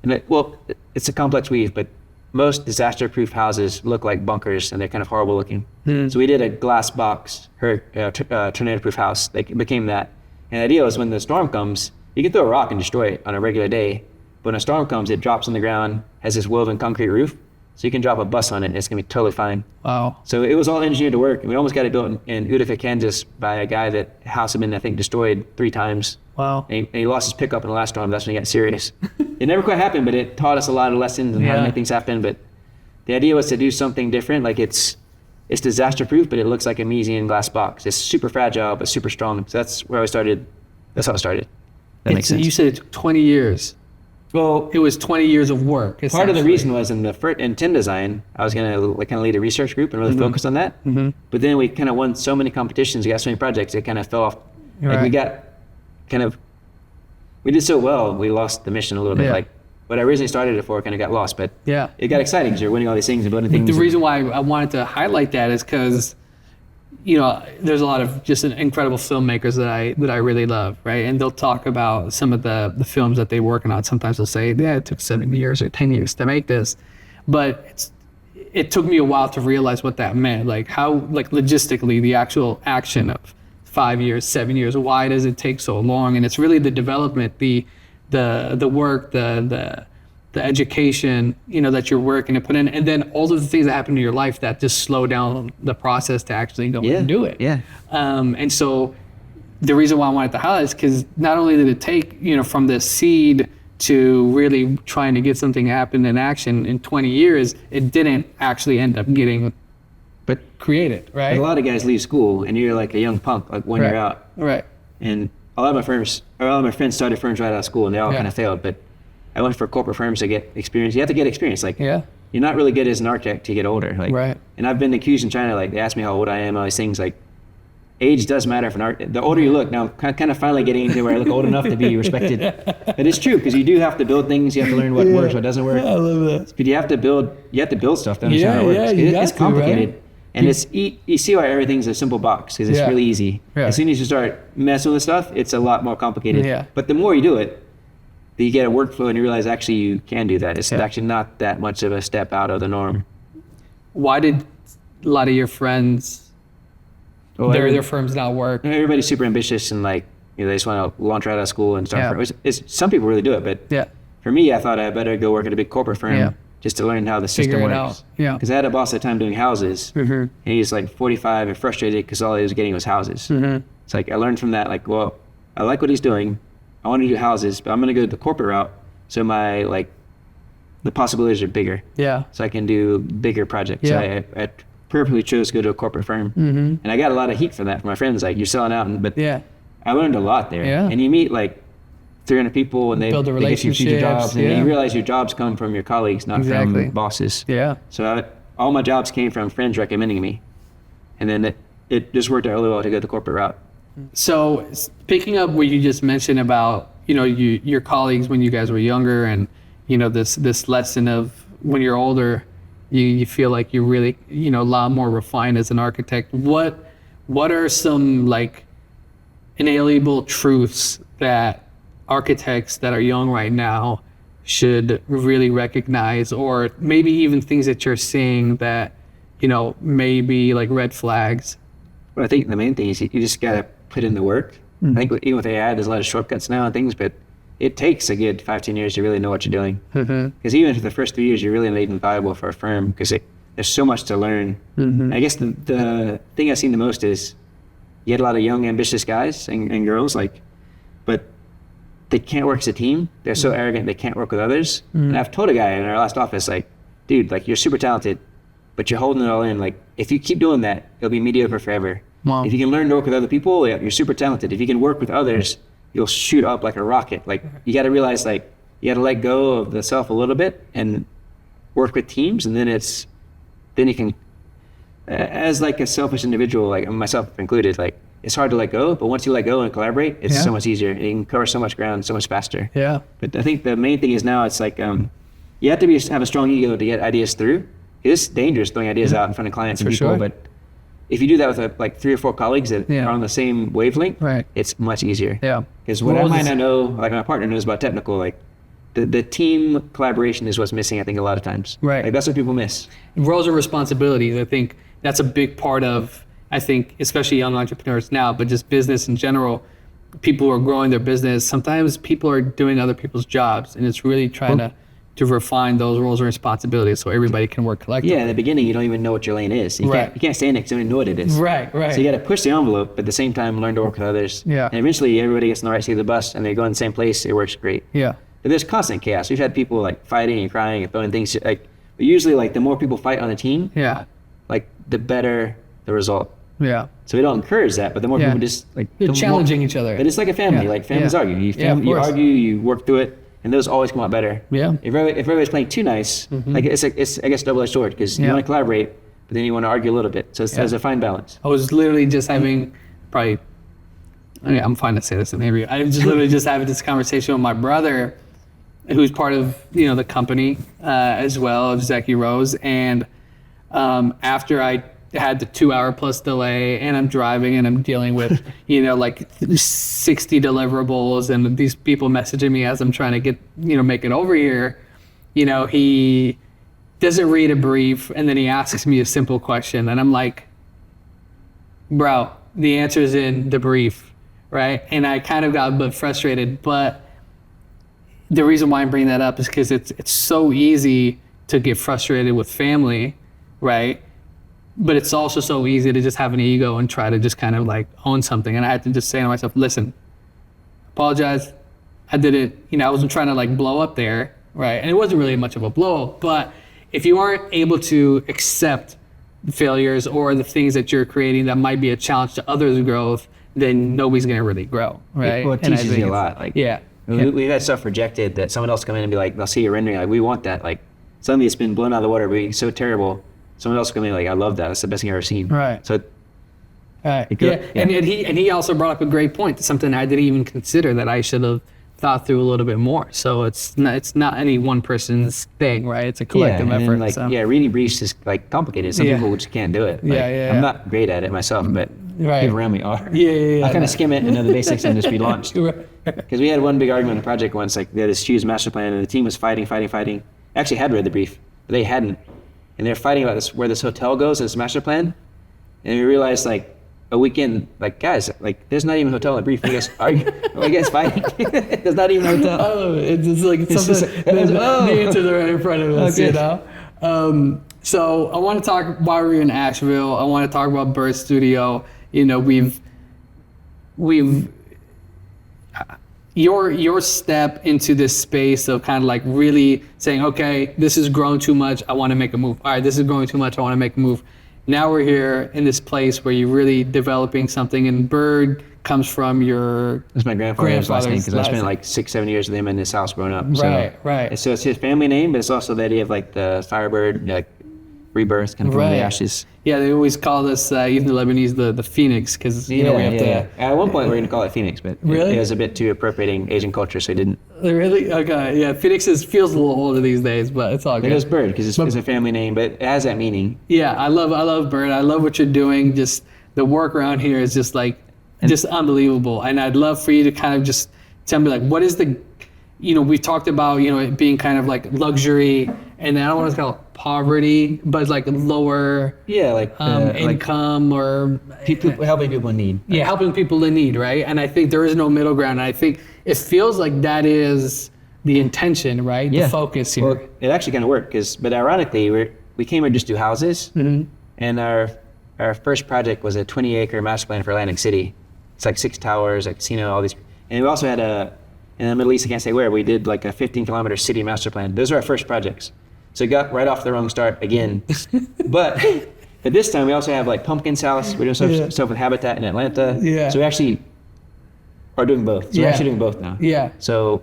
it's a complex weave, but most disaster-proof houses look like bunkers, and they're kind of horrible looking. So we did a glass box, tornado-proof house. It became that. And the idea was when the storm comes, you can throw a rock and destroy it on a regular day. But when a storm comes, it drops on the ground, has this woven concrete roof, so you can drop a bus on it, and it's gonna be totally fine. Wow. So it was all engineered to work, and we almost got it built in Utica, Kansas, by a guy that house had been, I think, destroyed 3 times. Wow. And he lost his pickup in the last storm. That's when he got serious. It never quite happened, but it taught us a lot of lessons on how to make things happen. But the idea was to do something different. Like it's disaster-proof, but it looks like a Miesian glass box. It's super fragile, but super strong. So that's where I started. That's how it started. That makes sense. You said it took 20 years. Well, It was 20 years of work. part of the reason was in tin design, I was going to like kind of lead a research group and really focus on that. But then we kind of won so many competitions, we got so many projects, it kind of fell off. Like we got we did so well, we lost the mission a little bit. Yeah. Like what I originally started it for kind of got lost, but Yeah. it got exciting because you're winning all these things and building things. The reason why I wanted to highlight that is because, there's a lot of just incredible filmmakers that I really love, right? And they'll talk about some of the films that they're working on. Sometimes they'll say, yeah, it took 7 years or 10 years to make this. But it took me a while to realize what that meant. Like how, like logistically, the actual action of 5 years, 7 years, why does it take so long? And it's really the development, the work, the education, that you're working to put in, and then all of the things that happen in your life that just slow down the process to actually go and do it. Yeah. And so the reason why I wanted to highlight is because not only did it take, from the seed to really trying to get something happen in action in 20 years, it didn't actually end up getting created, right? A lot of guys leave school and you're like a young punk, like 1 year out. Right. And a lot of my friends started firms right out of school and they all kind of failed, but I went for corporate firms to get experience. You have to get experience. Like, you're not really good as an architect to get older. Like, right. And I've been accused in China, like, they ask me how old I am, all these things. Like, age does matter for an art. The older you look, now I'm kind of finally getting into where I look old enough to be respected. But it's true, because you do have to build things. You have to learn what works, what doesn't work. I love that. But you have to build stuff to understand how it works. It's complicated. Right? And you see why everything's a simple box, because it's really easy. Yeah. As soon as you start messing with stuff, it's a lot more complicated. Yeah. But the more you do it, you get a workflow and you realize actually you can do that. It's actually not that much of a step out of the norm. Why did a lot of your friends Well, their firms now work. Everybody's super ambitious and like, they just want to launch right out of school and start. Some people really do it, but for me, I thought I better go work at a big corporate firm just to learn how the system Figure it works. out. Yeah. Because I had a boss at the time doing houses, and he's like 45 and frustrated because all he was getting was houses. It's like I learned from that, like, well, I like what he's doing. I want to do houses, but I'm going to go the corporate route, so the possibilities are bigger. Yeah. So I can do bigger projects. Yeah. So I purposely chose to go to a corporate firm, and I got a lot of heat from that from my friends. Like, you're selling out, but I learned a lot there. Yeah. And you meet like 300 people, and they get you future jobs, and you realize your jobs come from your colleagues, not from bosses. Yeah. So all my jobs came from friends recommending me, and then it just worked out really well to go the corporate route. So picking up what you just mentioned about, your colleagues when you guys were younger, and this lesson of when you're older, you feel like you're really a lot more refined as an architect. What are some like inalienable truths that architects that are young right now should really recognize, or maybe even things that you're seeing that may be like red flags? Well, I think the main thing is you just gotta put in the work. I think even with AI, there's a lot of shortcuts now and things, but it takes a good 5-10 years to really know what you're doing. Because even for the first 3 years, you're really not even valuable for a firm, because there's so much to learn. I guess the thing I've seen the most is you get a lot of young, ambitious guys and girls, but they can't work as a team. They're so arrogant, they can't work with others. And I've told a guy in our last office, like, dude, like, you're super talented, but you're holding it all in. Like, if you keep doing that, you'll be mediocre forever. Wow. If you can learn to work with other people, you're super talented. If you can work with others, you'll shoot up like a rocket. Like, you got to realize, like, you got to let go of the self a little bit and work with teams. And then you can, as like a selfish individual, like myself included, like, it's hard to let go, but once you let go and collaborate, it's so much easier. You can cover so much ground so much faster. Yeah. But I think the main thing is now it's like, you have to have a strong ego to get ideas through. It's dangerous throwing ideas out in front of clients and people, but if you do that with like 3 or 4 colleagues that are on the same wavelength, it's much easier. Yeah. Because what I might not know, like my partner knows about technical, like the team collaboration is what's missing, I think, a lot of times. Right. Like, that's what people miss. Roles and responsibilities, I think that's a big part of, I think, especially young entrepreneurs now, but just business in general. People who are growing their business, sometimes people are doing other people's jobs, and it's really trying to refine those roles and responsibilities so everybody can work collectively. Yeah, in the beginning, you don't even know what your lane is. You can't stand it because you don't even know what it is. Right. So you got to push the envelope, but at the same time, learn to work with others. Yeah. And eventually, everybody gets on the right side of the bus, and they go in the same place. It works great. Yeah. But there's constant chaos. We've had people like fighting and crying and throwing things. But usually, like, the more people fight on a team, like, the better the result. Yeah. So we don't encourage that, but the more people just like, they're challenging each other. But it's like a family. Like, families argue. You argue, you work through it, and those always come out better. Yeah. If everybody's playing too nice, like, it's I guess double-edged sword, because you want to collaborate, but then you want to argue a little bit. So there's a fine balance. I was literally just having I'm fine to say this in the interview. I was just literally just having this conversation with my brother, who's part of the company as well, of Zaki Rose, and after I had the 2-hour plus delay, and I'm driving and I'm dealing with like 60 deliverables, and these people messaging me as I'm trying to get make it over here. He doesn't read a brief, and then he asks me a simple question, and I'm like, bro, the answer is in the brief, right? And I kind of got a bit frustrated, but the reason why I'm bringing that up is because it's so easy to get frustrated with family, right? But it's also so easy to just have an ego and try to just kind of like own something. And I had to just say to myself, listen, apologize. I did it, I wasn't trying to like blow up there, right? And it wasn't really much of a blow up, but if you aren't able to accept failures or the things that you're creating that might be a challenge to others' growth, then nobody's gonna really grow, right? Well, it teaches you a lot. Like, we've had stuff rejected that someone else come in and be like, they'll see your rendering, like, we want that. Like, suddenly it's been blown out of the water, but it's so terrible. Someone else come in like, I love that. That's the best thing I've ever seen. Right. So, and he also brought up a great point, something I didn't even consider that I should have thought through a little bit more. So it's not any one person's thing, right? It's a collective effort. Then, reading briefs is like complicated. Some people just can't do it. Like, I'm not great at it myself, but people around me are. I kind of skim it and know the basics and just be launched. Because we had one big argument on a project once. Like, they had this huge master plan, and the team was fighting. Actually had read the brief, but they hadn't. And they're fighting about where this hotel goes, this master plan. And we realized, like, a weekend, like, guys, like, there's not even a hotel in Brief. You guys, are you guys fighting? There's not even a hotel. I love it. It's just like It's something, just like, oh. the answers are right in front of us, Okay. you know? So I want to talk why we're in Asheville. I want to talk about Bird Studio. You know, we've your step into this space of kind of like really saying, okay, this has grown too much, I want to make a move. All right, this is growing too much, I want to make a move. Now we're here in this place where you're really developing something, and Bird comes from your That's my grandfather's last name, because I last spent name. like 6-7 years with him in his house growing up. Right. So it's his family name, but it's also the idea of like the Firebird, like rebirth, kind of from the ashes. Yeah, they always call us, even the Lebanese, the Phoenix, because you know we have to. At one point we were going to call it Phoenix, but Really? it was a bit too appropriating Asian culture, so we didn't. Really? Okay. Yeah, Phoenix feels a little older these days, but it's all good. It was Bird because it's a family name, but it has that meaning. Yeah, I love Bird. I love what you're doing. Just the work around here is just like just unbelievable. And I'd love for you to kind of just tell me, like, what is the, you know, we talked about, you know, it being kind of like luxury, and I don't want to call it poverty, but it's like lower income or people helping people in need. Yeah, helping people in need, right? And I think there is no middle ground. And I think it feels like that is the intention, right? The focus here. Well, it actually kind of worked, but ironically, we came here just to do houses, and our first project was a 20-acre master plan for Atlantic City. It's like 6 towers, a casino, all these. And we also had in the Middle East, I can't say where, we did like a 15-kilometer city master plan. Those are our first projects. So it got right off the wrong start again. but this time we also have like Pumpkin's House. We're doing stuff with Habitat in Atlanta. Yeah. So we actually are doing both. So we're actually doing both now. Yeah. So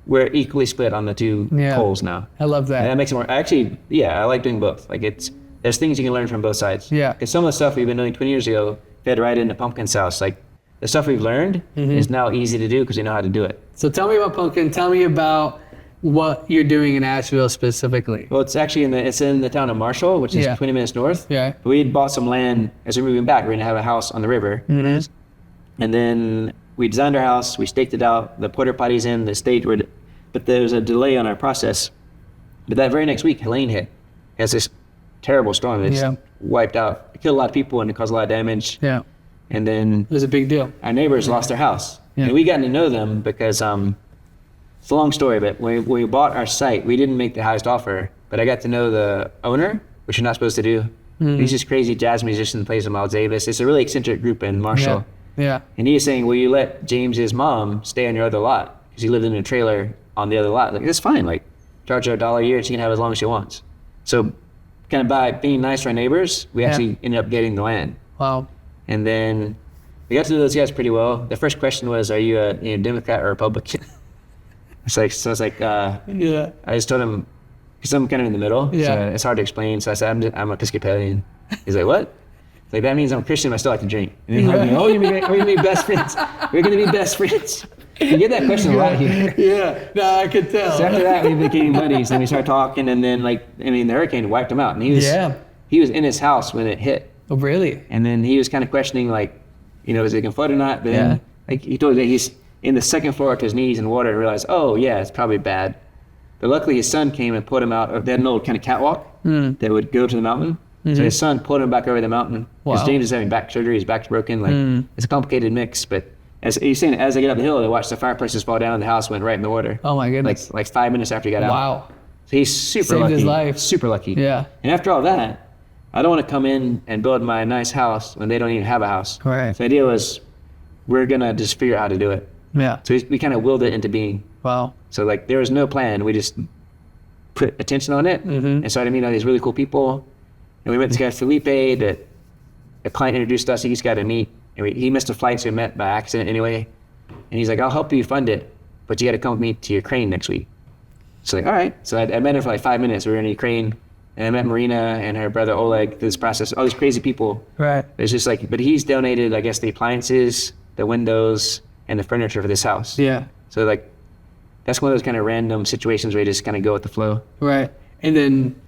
we're equally split on the two poles now. I love that. And that makes it more, I like doing both. Like there's things you can learn from both sides. Yeah. Because some of the stuff we've been doing 20 years ago fed right into Pumpkin's House. Like the stuff we've learned is now easy to do because we know how to do it. So tell me about Pumpkin. Tell me about what you're doing in Asheville specifically. Well, it's actually in the town of Marshall, which is 20 minutes north. Yeah. But we had bought some land as we were moving back. We were going to have a house on the river. Mm-hmm. And then we designed our house. We staked it out. The porta potties in. The stage were, but there was a delay on our process. But that very next week, Helene hit. It has this terrible storm that wiped out. It killed a lot of people and it caused a lot of damage. Yeah. And then it was a big deal. Our neighbors lost their house. Yeah. And we got to know them because it's a long story, but when we bought our site, we didn't make the highest offer, but I got to know the owner, which you're not supposed to do. He's this crazy jazz musician that plays in Miles Davis. It's a really eccentric group in Marshall. Yeah. And he was saying, will you let James's mom stay on your other lot? Because he lived in a trailer on the other lot. Like, that's fine. Like, charge her $1 a year and she can have as long as she wants. So kind of by being nice to our neighbors, we actually ended up getting the land. Wow. And then we got to know those guys pretty well. The first question was, are you a Democrat or Republican? I was like, I just told him, because I'm kind of in the middle, so it's hard to explain. So I said, I'm Episcopalian. He's like, what? Like, that means I'm Christian, but I still like to drink. And then he hugged me, oh, we're going to be best friends. We're going to be best friends. You get that question a lot here. Yeah, no, I could tell. So after that, we became buddies, and we started talking, and then, the hurricane wiped him out. And he was in his house when it hit. Oh, really? And then he was kind of questioning, is it going to flood or not? But then, he told me that he's in the second floor up to his knees in water and realized, oh, yeah, it's probably bad. But luckily, his son came and pulled him out. They had an old kind of catwalk that would go to the mountain. So his son pulled him back over the mountain. Because James is having back surgery. His back's broken. It's a complicated mix. But as he's saying, as they get up the hill, they watched the fireplaces fall down and the house went right in the water. Oh, my goodness. Like 5 minutes after he got out. Wow. So he's super Saved lucky. his life. Super lucky. Yeah. And after all that, I don't want to come in and build my nice house when they don't even have a house. Right. So the idea was, we're going to just figure out how to do it. Yeah. So we kind of willed it into being. Wow. So there was no plan. We just put attention on it and started meeting all these really cool people. And we met this guy, Felipe, that a client introduced us. He just got to meet. And he missed a flight, so we met by accident anyway. And he's like, I'll help you fund it, but you got to come with me to your crane next week. So all right. So I met him for 5 minutes. We were in a crane. And I met Marina and her brother Oleg through this process. All these crazy people. Right. It's just but he's donated, I guess, the appliances, the windows, and the furniture for this house. Yeah. So that's one of those kind of random situations where you just kind of go with the flow. Right. And then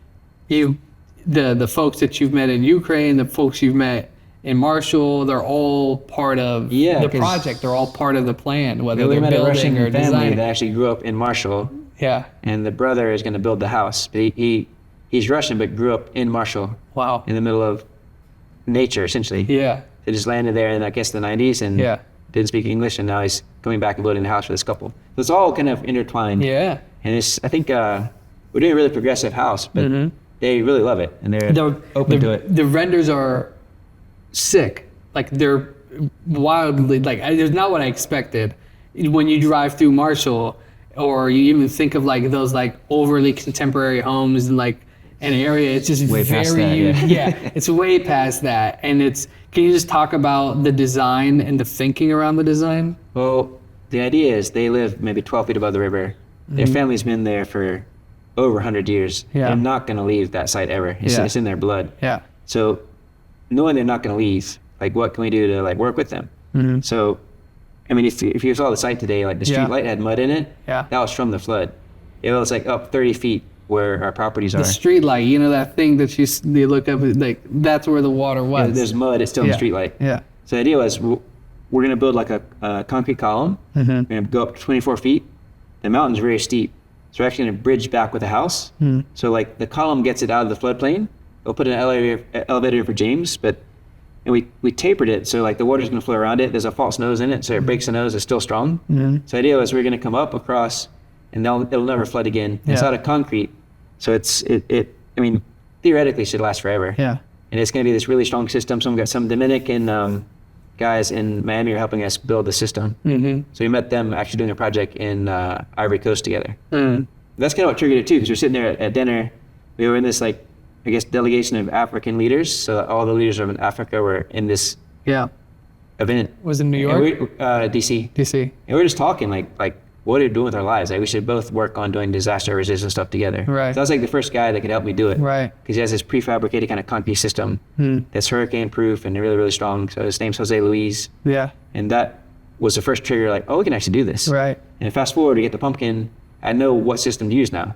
the folks that you've met in Ukraine, the folks you've met in Marshall, they're all part of the project. They're all part of the plan, whether they're building or Russian family designing. that actually grew up in Marshall. Yeah. And the brother is going to build the house. But he's Russian, but grew up in Marshall. Wow. In the middle of nature, essentially. Yeah. that just landed there in, I guess, the 90s and didn't speak English, and now he's coming back and building a house for this couple. So it's all kind of intertwined. Yeah. And it's, I think we're doing a really progressive house, but they really love it, and they're open to it. The renders are sick. Like, they're wildly, like, there's not what I expected. When you drive through Marshall, or you even think of like those like overly contemporary homes in like an area, it's just way very past that, it's way past that. And can you just talk about the design and the thinking around the design? Well, the idea is they live maybe 12 feet above the river. Their family's been there for over 100 years. They're not going to leave that site ever. It's in their blood. So knowing they're not going to leave, like, what can we do to like work with them? So I mean, if you saw the site today, like the street light had mud in it. That was from the flood. It was like up 30 feet where our properties are. The street light, you know, that thing that you look up, like, that's where the water was. Yeah, there's mud. It's still in the street light. So the idea was we're going to build like a concrete column. We're going to go up 24 feet. The mountain's very steep. So we're actually going to bridge back with a house. So like the column gets it out of the floodplain. We'll put an elevator for James, and we tapered it so like the water's going to flow around it. There's a false nose in it, so it breaks the nose. It's still strong. So the idea was we're going to come up across, and it'll never flood again. It's out of concrete, so I mean, theoretically should last forever. And it's going to be this really strong system. So we've got some Dominican guys in Miami are helping us build the system. So we met them actually doing a project in Ivory Coast together. That's kind of what triggered it too, because we're sitting there at dinner. We were in this like, I guess, delegation of African leaders. So all the leaders of Africa were in this event. Was it New York? DC. DC. And we were just talking like what are we doing with our lives? Like, we should both work on doing disaster resistant stuff together. So I was like the first guy that could help me do it. Because he has this prefabricated kind of concrete system that's hurricane proof and really, really strong. So his name's Jose Luis. And that was the first trigger, like, oh, we can actually do this. And fast forward to get the pumpkin, I know what system to use now.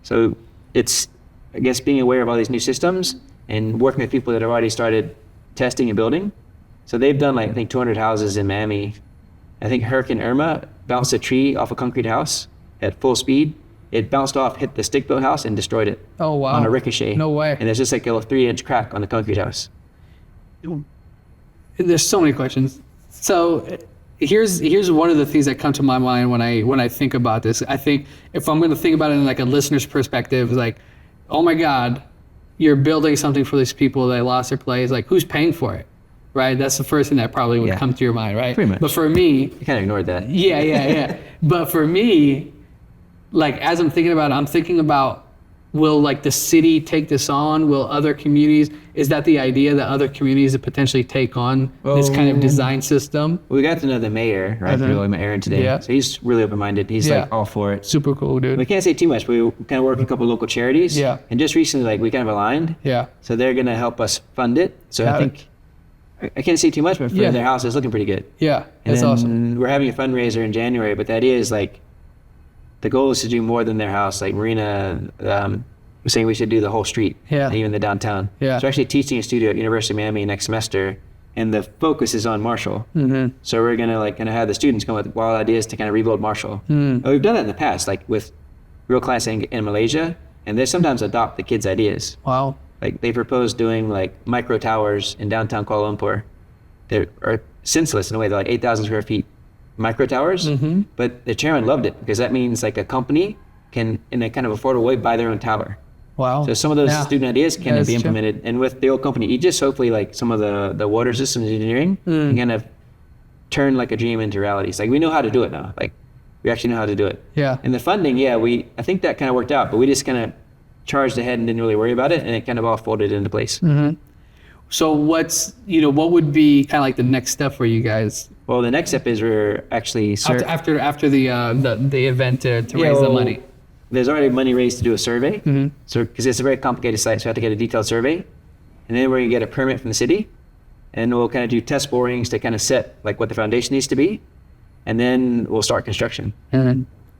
So it's, I guess, being aware of all these new systems and working with people that have already started testing and building. So they've done like, I think 200 houses in Miami. I think Hurricane Irma bounced a tree off a concrete house at full speed. It bounced off, hit the stick-built house and destroyed it. Oh, wow. On a ricochet. No way. And there's just like a 3-inch crack on the concrete house. There's so many questions. So here's one of the things that come to my mind when I think about this. I think if I'm going to think about it in like a listener's perspective, like, oh my God, you're building something for these people that lost their place. Like, who's paying for it, right? That's the first thing that probably would come to your mind, right? Pretty much. But for me, you kind of ignored that. But for me, like, as I'm thinking about it, I'm thinking about, will like the city take this on? Will other communities? Is that the idea that other communities would potentially take on this kind of design system? We got to know the mayor, right? We met Aaron today. So he's really open-minded. He's like all for it. Super cool, dude. We can't say too much, but we kind of work with a couple of local charities. And just recently, like, we kind of aligned. So they're going to help us fund it. So I think, I can't say too much, but for their house, it's looking pretty good. That's awesome. We're having a fundraiser in January, but the idea is like, the goal is to do more than their house. Like Marina was saying we should do the whole street, and even the downtown. So we're actually teaching a studio at University of Miami next semester, and the focus is on Marshall. So we're gonna like have the students come with wild ideas to kind of rebuild Marshall. And we've done that in the past, like with Real Class in Malaysia, and they sometimes adopt the kids' ideas. Like they proposed doing like micro towers in downtown Kuala Lumpur. They are senseless in a way. They're like 8,000 square feet micro towers, but the chairman loved it because that means like a company can, in a kind of affordable way, buy their own tower. So some of those student ideas can be implemented. And with the old company Aegis, hopefully like some of the water systems engineering can kind of turn like a dream into reality. It's like we know how to do it now. Like we actually know how to do it. And the funding, I think that kind of worked out, but we just kind of charged ahead and didn't really worry about it, and it kind of all folded into place. So what would be kind of like the next step for you guys? Well, the next step is we're actually after the event to raise the money. There's already money raised to do a survey. So because it's a very complicated site, so we have to get a detailed survey, and then we're gonna get a permit from the city, and we'll kind of do test borings to kind of set like what the foundation needs to be, and then we'll start construction.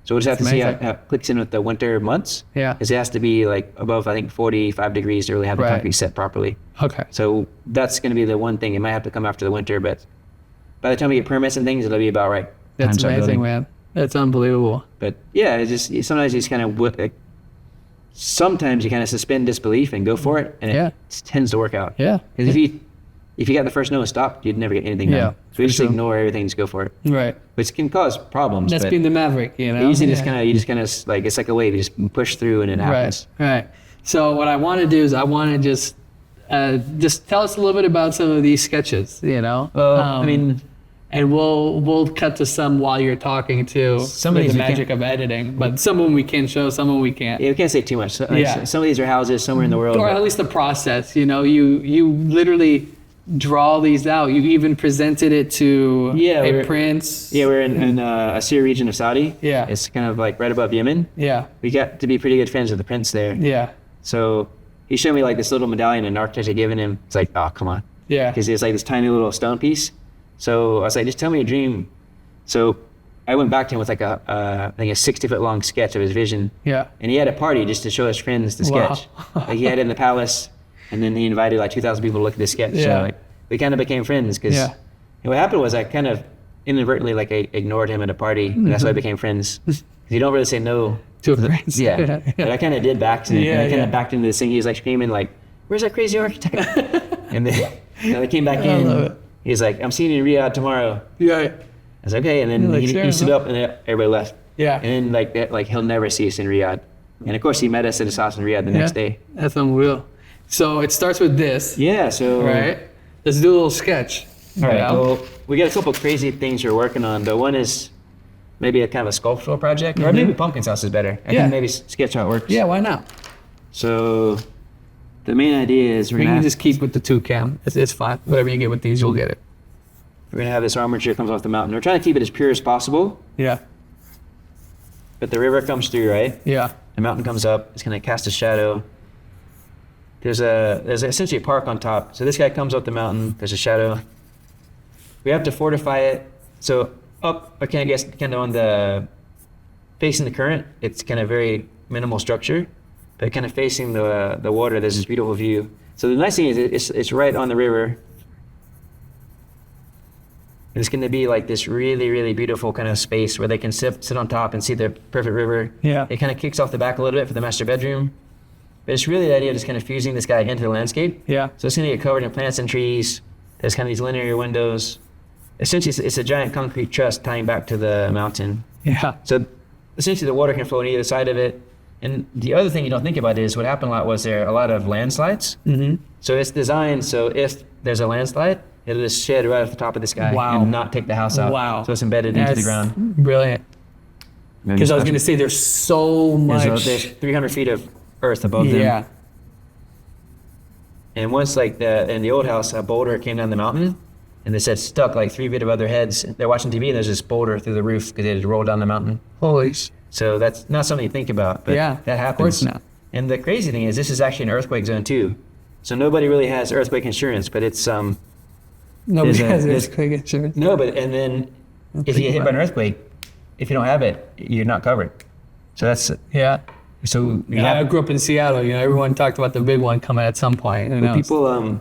So we'll just have to see how it clicks in with the winter months. Because it has to be like above, I think, 45 degrees to really have the concrete set properly. So that's going to be the one thing. It might have to come after the winter, but by the time we get permits and things, it'll be about right. That's amazing, man. That's unbelievable. But yeah, it's just sometimes you just kind of sometimes you kind of suspend disbelief and go for it, and it tends to work out. Because if if you got the first no and stopped, you'd never get anything Yeah, done. So we just sure. ignore everything, just go for it, Right. which can cause problems. That's but being the maverick, you know. you usually Yeah. just kind of like, it's like a wave. You just push through and it happens. Right. So what I want to do is I want to just tell us a little bit about some of these sketches, you know. Well, I mean, and we'll cut to some while you're talking too. Some of with these the we magic of editing, but some of them we can show, some of them we can't. yeah, we can't say too much. So, like, Yeah. some of these are houses somewhere in the world. Or at least the process, you know. You literally draw these out. You even presented it to a prince. Yeah, we're in a Syria region of Saudi. Yeah. It's kind of like right above Yemen. Yeah. We got to be pretty good friends with the prince there. Yeah. So he showed me like this little medallion an architect had given him. It's like, oh, come on. Yeah. Because it's like this tiny little stone piece. So I was like, just tell me a dream. So I went back to him with like I think a 60-foot long sketch of his vision. Yeah. And he had a party just to show his friends the Wow. sketch. Like he had it in the palace, and then he invited like 2,000 people to look at the sketch. Yeah. So like we kind of became friends because Yeah. what happened was I kind of inadvertently like I ignored him at a party, and that's why I became friends. 'Cause you don't really say no. To a prince. Yeah. But I kind of did back to him. Yeah, And I kind yeah. of backed into this thing. He was like screaming like, "Where's that crazy architect?" And then they came back I in. love it. He was like, "I'm seeing you in Riyadh tomorrow." Yeah. I was like, "Okay." And then You're like, he "Sure, stood huh?" up, and then everybody left. Yeah. And then like he'll never see us in Riyadh. And of course he met us at his house in Riyadh the next day. That's unreal. So it starts with this, Yeah. So right? Let's do a little sketch. All right. you know? Well, we got a couple crazy things we're working on. The one is maybe a kind of a sculptural project, or maybe Pumpkin's house is better. I Yeah. can maybe sketch how it works. Yeah, why not? So the main idea is We can just keep with the 2 cam. It's fine. Whatever you get with these, you'll get it. we're gonna have this armature comes off the mountain. We're trying to keep it as pure as possible, Yeah. but the river comes through, right? Yeah. The mountain comes up. It's gonna cast a shadow. There's essentially a park on top. So this guy comes up the mountain. There's a shadow. We have to fortify it. So up, I guess kind of on the facing the current. It's kind of very minimal structure, but kind of facing the water. There's this beautiful view. So the nice thing is it's right on the river. And it's going to be like this really, really beautiful kind of space where they can sit on top and see the perfect river. Yeah. It kind of kicks off the back a little bit for the master bedroom. But it's really the idea of just kind of fusing this guy into the landscape. Yeah. So it's going to get covered in plants and trees. There's kind of these linear windows. Essentially, it's a giant concrete truss tying back to the mountain. Yeah. So essentially, the water can flow on either side of it. And the other thing you don't think about is what happened a lot was there a lot of landslides. Mm-hmm. So it's designed so if there's a landslide, it'll just shed right off the top of this guy Wow. and not take the house out. Wow. So it's embedded into the ground. Brilliant. Because I was going to say there's so much. There's 300 feet of earth above them. Yeah. And once in the old house, a boulder came down the mountain, and they said stuck like 3 feet of other heads. They're watching TV, and there's this boulder through the roof because it had rolled down the mountain. Holy sh. So that's not something you think about, but Yeah, that of happens. course not. And the crazy thing is, this is actually an earthquake zone too. So nobody really has earthquake insurance, but it's Nobody has there's- earthquake insurance. no. But and then if you get hit by an earthquake, if you don't have it, you're not covered. So that's Yeah. so. You I have, grew up in Seattle. You know, everyone talked about the big one coming at some point. Who knows? people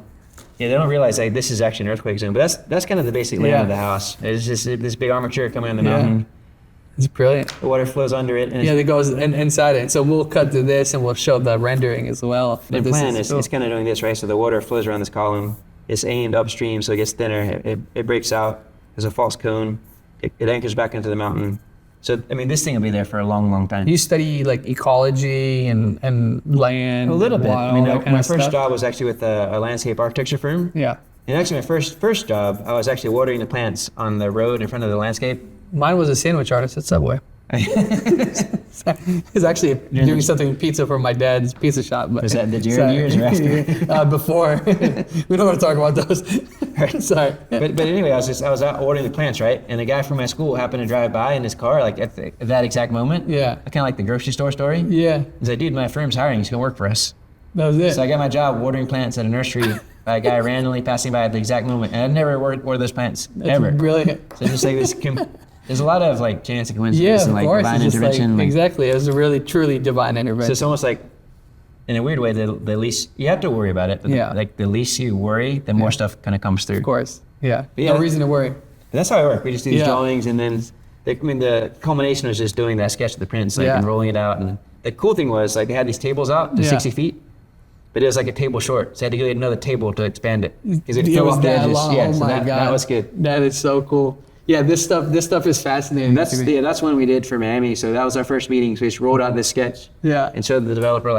yeah, they don't realize like this is actually an earthquake zone, but that's kind of the basic layout Yeah. of the house. It's just this big armature coming on the Yeah. mountain. It's brilliant. The water flows under it, and Yeah, it's, that goes inside it. So we'll cut to this and we'll show the rendering as well. the But this plan is is it's kind of doing this, right? So the water flows around this column. It's aimed upstream, so it gets thinner. It breaks out. There's a false cone. It anchors back into the mountain. So I mean, this thing will be there for a long, long time. You study like ecology and land. A little bit. water, I mean, all that kind my of first stuff. job was actually with a landscape architecture firm. Yeah. And actually, my first job, I was actually watering the plants on the road in front of the landscape. Mine was a sandwich artist at Subway. He's actually doing something pizza for my dad's pizza shop. But Was that the during years or after? Before. We don't want to talk about those. Sorry. But anyway, I was out ordering the plants, right? And a guy from my school happened to drive by in his car, like at that exact moment. Yeah. Kind of like the grocery store story. Yeah. He's like, dude, my firm's hiring. He's gonna work for us. That was it. So I got my job watering plants at a nursery by a guy randomly passing by at the exact moment, and I'd never watered those plants ever. Brilliant. So just like this, there's a lot of like chance and coincidence Yeah, and of like course. divine It's just intervention. like, exactly. It was a really, truly divine So intervention. it's almost like, in a weird way, the least you have to worry about it. But Yeah. like the least you worry, the more stuff kind of comes through. Of course. Yeah. Yeah. No reason to worry. But that's how I work. We just do these Yeah. drawings, and then the culmination was just doing that sketch of the prints, like Yeah. and rolling it out. And the cool thing was like they had these tables out to Yeah. 60 feet, but it was like a table short, so I had to get another table to expand it because it It fell was off the that edges. long. Yeah, Oh so my that God. was good. That is so cool. Yeah, this stuff is fascinating. to me. That's one we did for Miami. So that was our first meeting. So we just rolled out this sketch. Yeah. And showed the developer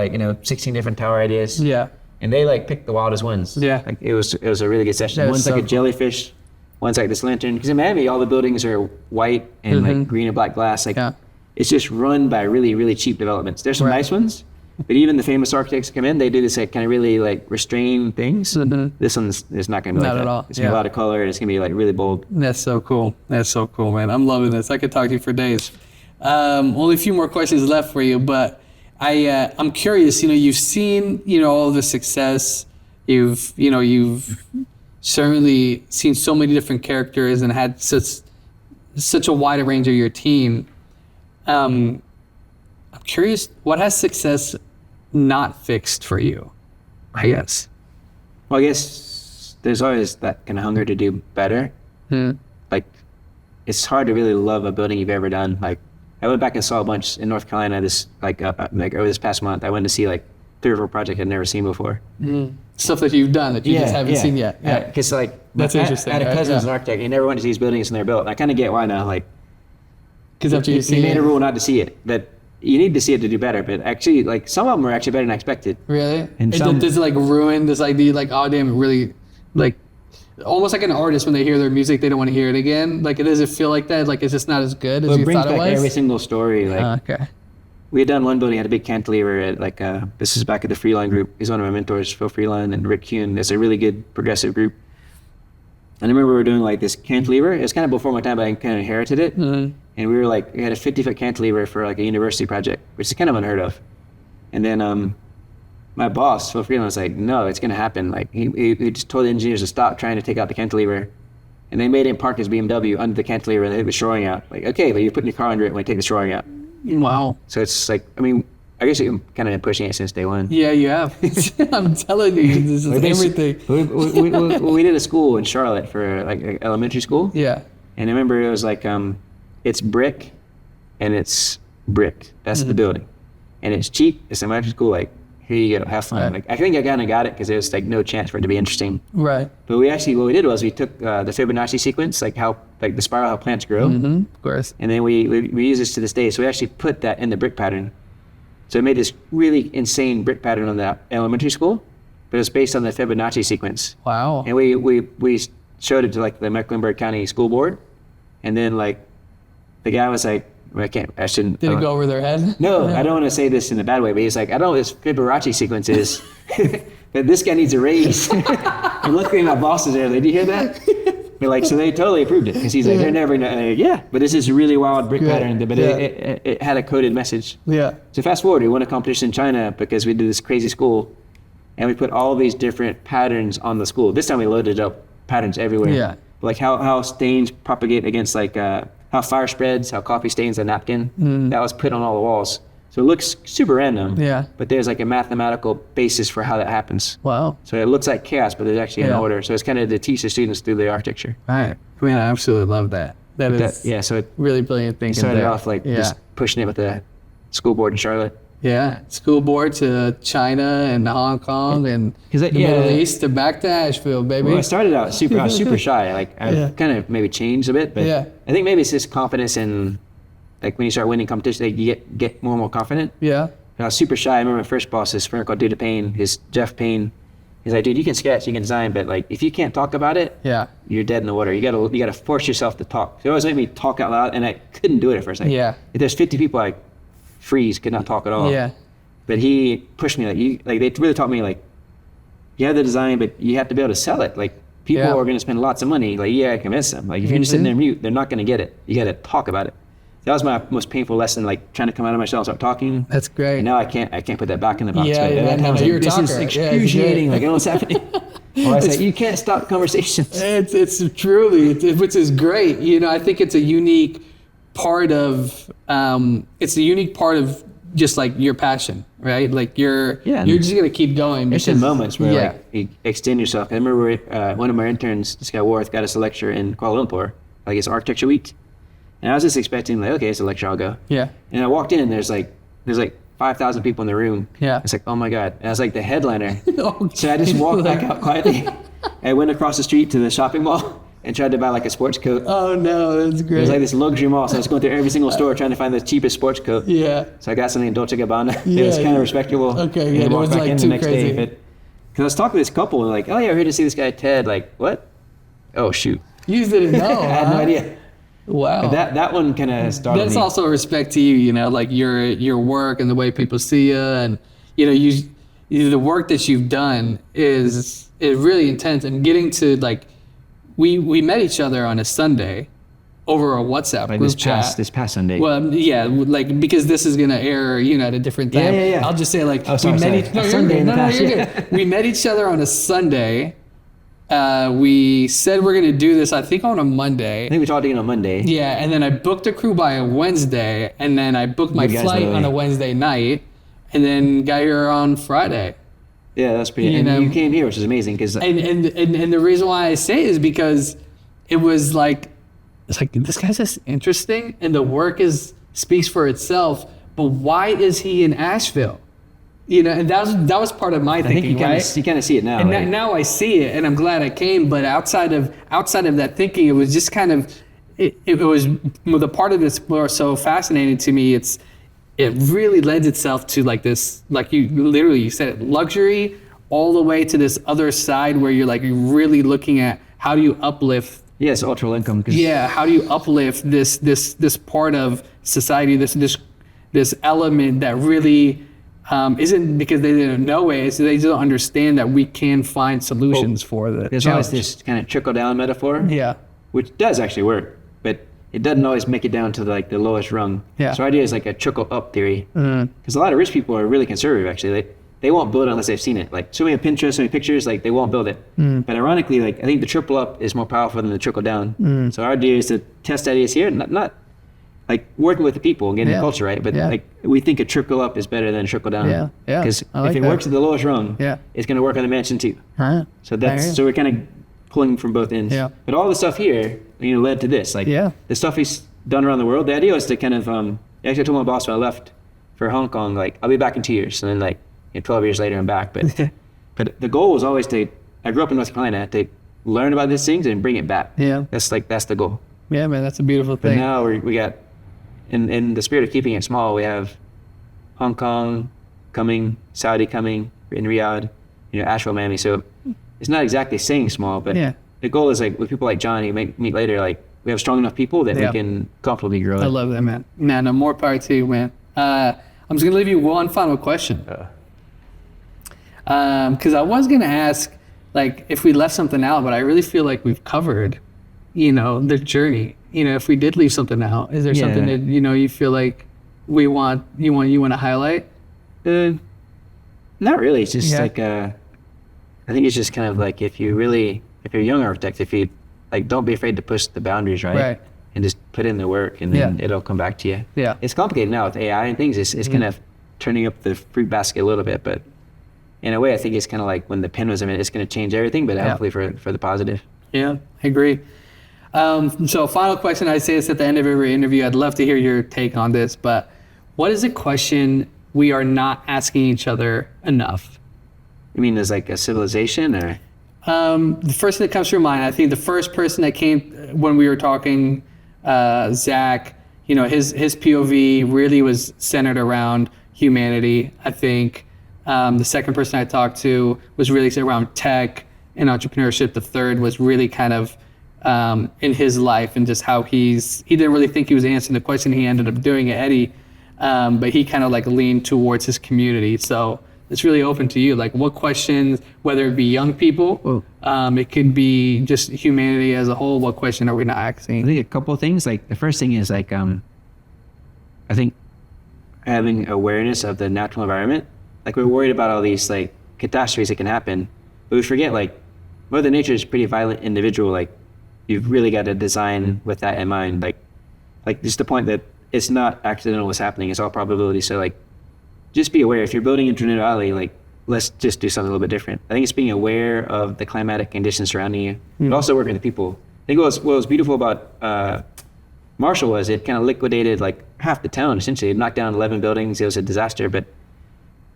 16 different tower ideas. Yeah. And they picked the wildest ones. Yeah. Like it was a really good session. That is One's so like a cool. jellyfish, one's like this lantern. Because in Miami, all the buildings are white and like green and black glass. Yeah. It's just run by really, really cheap developments. There's some Right. nice ones, but even the famous architects come in, they do this kind of really restrained things. This one's is not going to be Not like at that. all. It's going to be a lot of color and it's going to be really bold. That's so cool. That's so cool, man. I'm loving this. I could talk to you for days. Only a few more questions left for you, but I'm curious. You've seen all the success. You've certainly seen so many different characters and had such a wide range of your team. I'm curious, what has success not fixed for you? I guess. Well, I guess there's always that kind of hunger to do better. Like, it's hard to really love a building you've ever done. Like, I went back and saw a bunch in North Carolina over this past month. I went to see 3 or 4 projects I'd never seen before. Stuff that you've done that you just haven't seen yet. Yeah, because That's interesting, I had a right? cousin who's Yeah. an architect. He never went to see these buildings and they're built. And I kind of get why now. Because after he you see made it, a rule not to see it, but you need to see it to do better. But actually, some of them are actually better than I expected. really, And does it ruin this idea? Oh damn, it really almost like an artist when they hear their music, they don't want to hear it again. Does it feel like that? It's just not as good as Well, you it brings thought it back was. every single story. Okay. We had done one building, had a big cantilever at this is back at the Freeline group. He's one of my mentors, Phil Freeline and Rick Kuhn. It's a really good progressive group. And I remember we were doing this cantilever. It was kind of before my time, but I kind of inherited it. And we were we had a 50-foot cantilever for a university project, which is kind of unheard of. And then my boss, Phil Freeland, was like, no, it's going to happen. He just told the engineers to stop trying to take out the cantilever. And they made him park his BMW under the cantilever and they took the shoring out. Okay, but you're putting your car under it when you take the shoring out. Wow. So it's I guess you've kind of been pushing it since day one. Yeah, you have. I'm telling you, this is everything. We did a school in Charlotte for elementary school. Yeah. And I remember it was it's brick and it's brick. That's the building. And it's cheap. It's elementary school. Here you go, have fun. Right. I think I kind of got it because there was no chance for it to be interesting. Right. But what we did was we took the Fibonacci sequence, how the spiral how plants grow. Of course. And then we use this to this day. So we actually put that in the brick pattern. So it made this really insane brick pattern on the elementary school, but it was based on the Fibonacci sequence. Wow. And we showed it to the Mecklenburg County School Board. And then the guy was like, I shouldn't. Did it go over their head? No, I don't want to say this in a bad way, but he's like, I don't know what this Fibonacci sequence is, but this guy needs a raise. And luckily my boss is there. Did you hear that? But so they totally approved it because he's like, they're never gonna, but this is a really wild brick pattern, but it had a coded message. Yeah. So fast forward, we won a competition in China because we did this crazy school and we put all these different patterns on the school. This time we loaded up patterns everywhere. Yeah. How stains propagate against how fire spreads, how coffee stains a napkin. That was put on all the walls. So it looks super random. Yeah. But there's a mathematical basis for how that happens. Wow. So it looks like chaos, but there's actually an order. So it's kind of to teach the students through the architecture. Right. I absolutely love that. That is So it really brilliant thinking. started off just pushing it with the school board in Charlotte. Yeah, school board to China and Hong Kong and the Middle East to back to Asheville, baby. Well, I started out I was super shy. I've kind of maybe changed a bit, but I think maybe it's just confidence in, when you start winning competition, you get more and more confident. Yeah. And I was super shy. I remember my first boss, this friend called Dude Payne, Jeff Payne. He's like, dude, you can sketch, you can design, but if you can't talk about it, you're dead in the water. You gotta force yourself to talk. So he always made me talk out loud, and I couldn't do it at first. If there's 50 people, I freeze, could not talk at all. Yeah. But he pushed me they really taught me you have the design, but you have to be able to sell it. People are going to spend lots of money. Convince them. If you're just sitting there mute, they're not going to get it. You got to talk about it. That was my most painful lesson. Trying to come out of my shell and start talking. That's great. And now I can't put that back in the box. Yeah, But at that time, I was you're a this is talker. excruciating. I know what's happening. Or I say, you can't stop conversations. It's truly, which is great. I think it's a unique part of just your passion, right? You're just gonna keep going. There's some moments where you extend yourself. I remember one of my interns, this guy Worth, got us a lecture in Kuala Lumpur, it's Architecture Week, and I was just expecting okay, it's a lecture, I'll go. Yeah. And I walked in, and there's 5 5,000 people in the room. Yeah. It's like, oh my God. And I was like the headliner. Oh, So I just walked back out quietly. I went across the street to the shopping mall and tried to buy like a sports coat. Oh no, that's great. It was like this luxury mall, so I was going through every single store trying to find the cheapest sports coat. Yeah. So I got something in Dolce & Gabbana. Yeah, It was kind of respectable. Okay, And yeah, I it walked was back like in too the next crazy. day. Because I was talking to this couple and like, oh yeah, we're here to see this guy Ted. Like, what? Oh shoot. You didn't know. I had no idea. Wow. But that one kind of started That's me. also a respect to you, you know, like your work and the way people see you, and you know, the work that you've done is really intense. And getting to like, we met each other on a Sunday over a WhatsApp like group this past Sunday. Well, yeah, like because this is gonna air, you know, at a different time. Yeah. I'll just say like Oh, sorry, sorry. No, Sunday in the past, you're yeah. good. We met each other on a Sunday. We said we're gonna do this, I think, on a Monday. I think we talked again on Monday. Yeah, and then I booked a crew by a Wednesday, and then I booked my Good guys, flight by the on way. a Wednesday night, and then got here on Friday. Yeah, that's pretty. You And know- you came here, which is amazing because And the reason why I say it is because it was like, it's like, this guy's just interesting, and the work speaks for itself. But why is he in Asheville? You know, and that was part of my I think thinking, you right? kind of see it now. And right? now I see it, and I'm glad I came. But outside of that thinking, it was just kind of it was the part of this more so fascinating to me. It really lends itself to like this, like you said it, luxury, all the way to this other side where you're really looking at how do you uplift. Yes, ultra income. Yeah, how do you uplift this part of society, this element that really. Isn't because they didn't know it, so they just don't understand that we can find solutions for the There's always this kind of trickle down metaphor, Yeah. which does actually work, but it doesn't always make it down to like the lowest rung. Yeah. So our idea is like a trickle up theory, because a lot of rich people are really conservative. Actually, they won't build it unless they've seen it. Like so many Pinterest, so many pictures, like they won't build it. But ironically, like I think the triple up is more powerful than the trickle down. So our idea is to test ideas here, not like working with the people and getting Yeah. the culture right, but Yeah. like we think a trickle up is better than a trickle down. Yeah. Because I like if it that. works at the lowest rung, Yeah. it's going to work on the mansion too. Huh? So I hear you. we're kind of pulling from both ends. Yeah. But all the stuff here, led to this. Like Yeah. the stuff he's done around the world. The idea was to kind of actually I told my boss when I left for Hong Kong, like I'll be back in 2 years, and then like 12 years later I'm back. But the goal was always I grew up in North Carolina to learn about these things and bring it back. Yeah. That's the goal. Yeah, man, that's a beautiful But thing. now we got in the spirit of keeping it small, we have Hong Kong coming, Saudi coming, in Riyadh, Asheville, Miami. So it's not exactly saying small, but Yeah. the goal is like with people like John who may meet later, like we have strong enough people that Yeah. we can comfortably grow I it. love that, man. Man, more power to you, man. I'm just gonna leave you one final question. Because I was gonna ask, like, if we left something out, but I really feel like we've covered, the journey. If we did leave something out, is there Yeah. something that you feel like you want to highlight? Not really. It's just Yeah. like I think it's just kind of like if you're a young architect, if you like, don't be afraid to push the boundaries, right? Right. And just put in the work, and then Yeah. it'll come back to you. Yeah. It's complicated now with AI and things. It's kind of turning up the fruit basket a little bit, but in a way, I think it's kind of like when the pen was in it. It's going to change everything, but hopefully for the positive. Yeah, I agree. So final question, I say this at the end of every interview. I'd love to hear your take on this, but what is a question we are not asking each other enough? You mean as like a civilization, or? The first thing that comes to your mind, I think the first person that came when we were talking, Zach, his POV really was centered around humanity. I think the second person I talked to was really around tech and entrepreneurship. The third was really kind of in his life and just how he didn't really think he was answering the question. He ended up doing it, Eddie, but he kind of like leaned towards his community. So it's really open to you. Like what questions, whether it be young people, it could be just humanity as a whole. What question are we not I asking? think a couple of things. Like the first thing is like I think having awareness of the natural environment. Like we're worried about all these like catastrophes that can happen, but we forget like Mother Nature is a pretty violent individual. Like you've really got to design with that in mind. Like just the point that it's not accidental what's happening. It's all probability. So like just be aware. If you're building in Tornado Alley, like let's just do something a little bit different. I think it's being aware of the climatic conditions surrounding you, but also working with the people. I think what was beautiful about Marshall was. It kind of liquidated like half the town, essentially. It knocked down 11 buildings. It was a disaster. But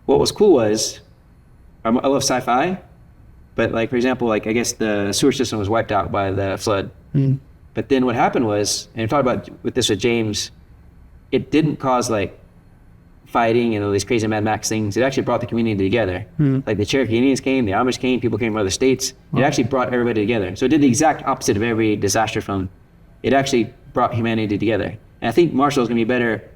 what was cool was, I love sci-fi, but like, for example, like I guess the sewer system was wiped out by the flood. But then what happened was, and I talked about with this with James, it didn't cause like fighting and all these crazy Mad Max things. It actually brought the community together. Like the Cherokee Indians came, the Amish came, people came from other states. It actually brought everybody together. So it did the exact opposite of every disaster film. It actually brought humanity together. And I think Marshall's gonna be better.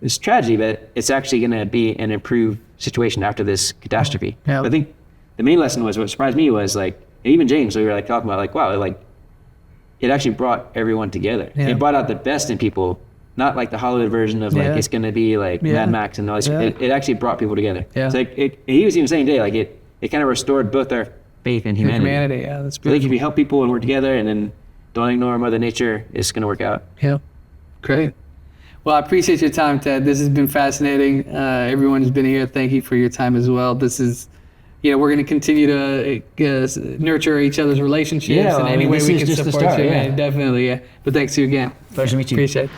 It's tragedy, but it's actually gonna be an improved situation after this catastrophe. Yeah. I think the main lesson was, what surprised me was like, and even James, we were like talking about like, wow, like it actually brought everyone together. Yeah. It brought out the best in people, not like the Hollywood version of like, it's gonna be like Mad Max and all this. It actually brought people together. Yeah. So he was even saying today, like it kind of restored both our faith in humanity. Yeah, that's I think beautiful. if we help people and work together and then don't ignore Mother Nature, it's gonna work out. Yeah, great. Well, I appreciate your time, Ted. This has been fascinating. Everyone who's been here, thank you for your time as well. This is, we're going to continue to nurture each other's relationships in any way we can support you. Yeah. Definitely, yeah. But thanks to you again. Pleasure to meet you. Appreciate it.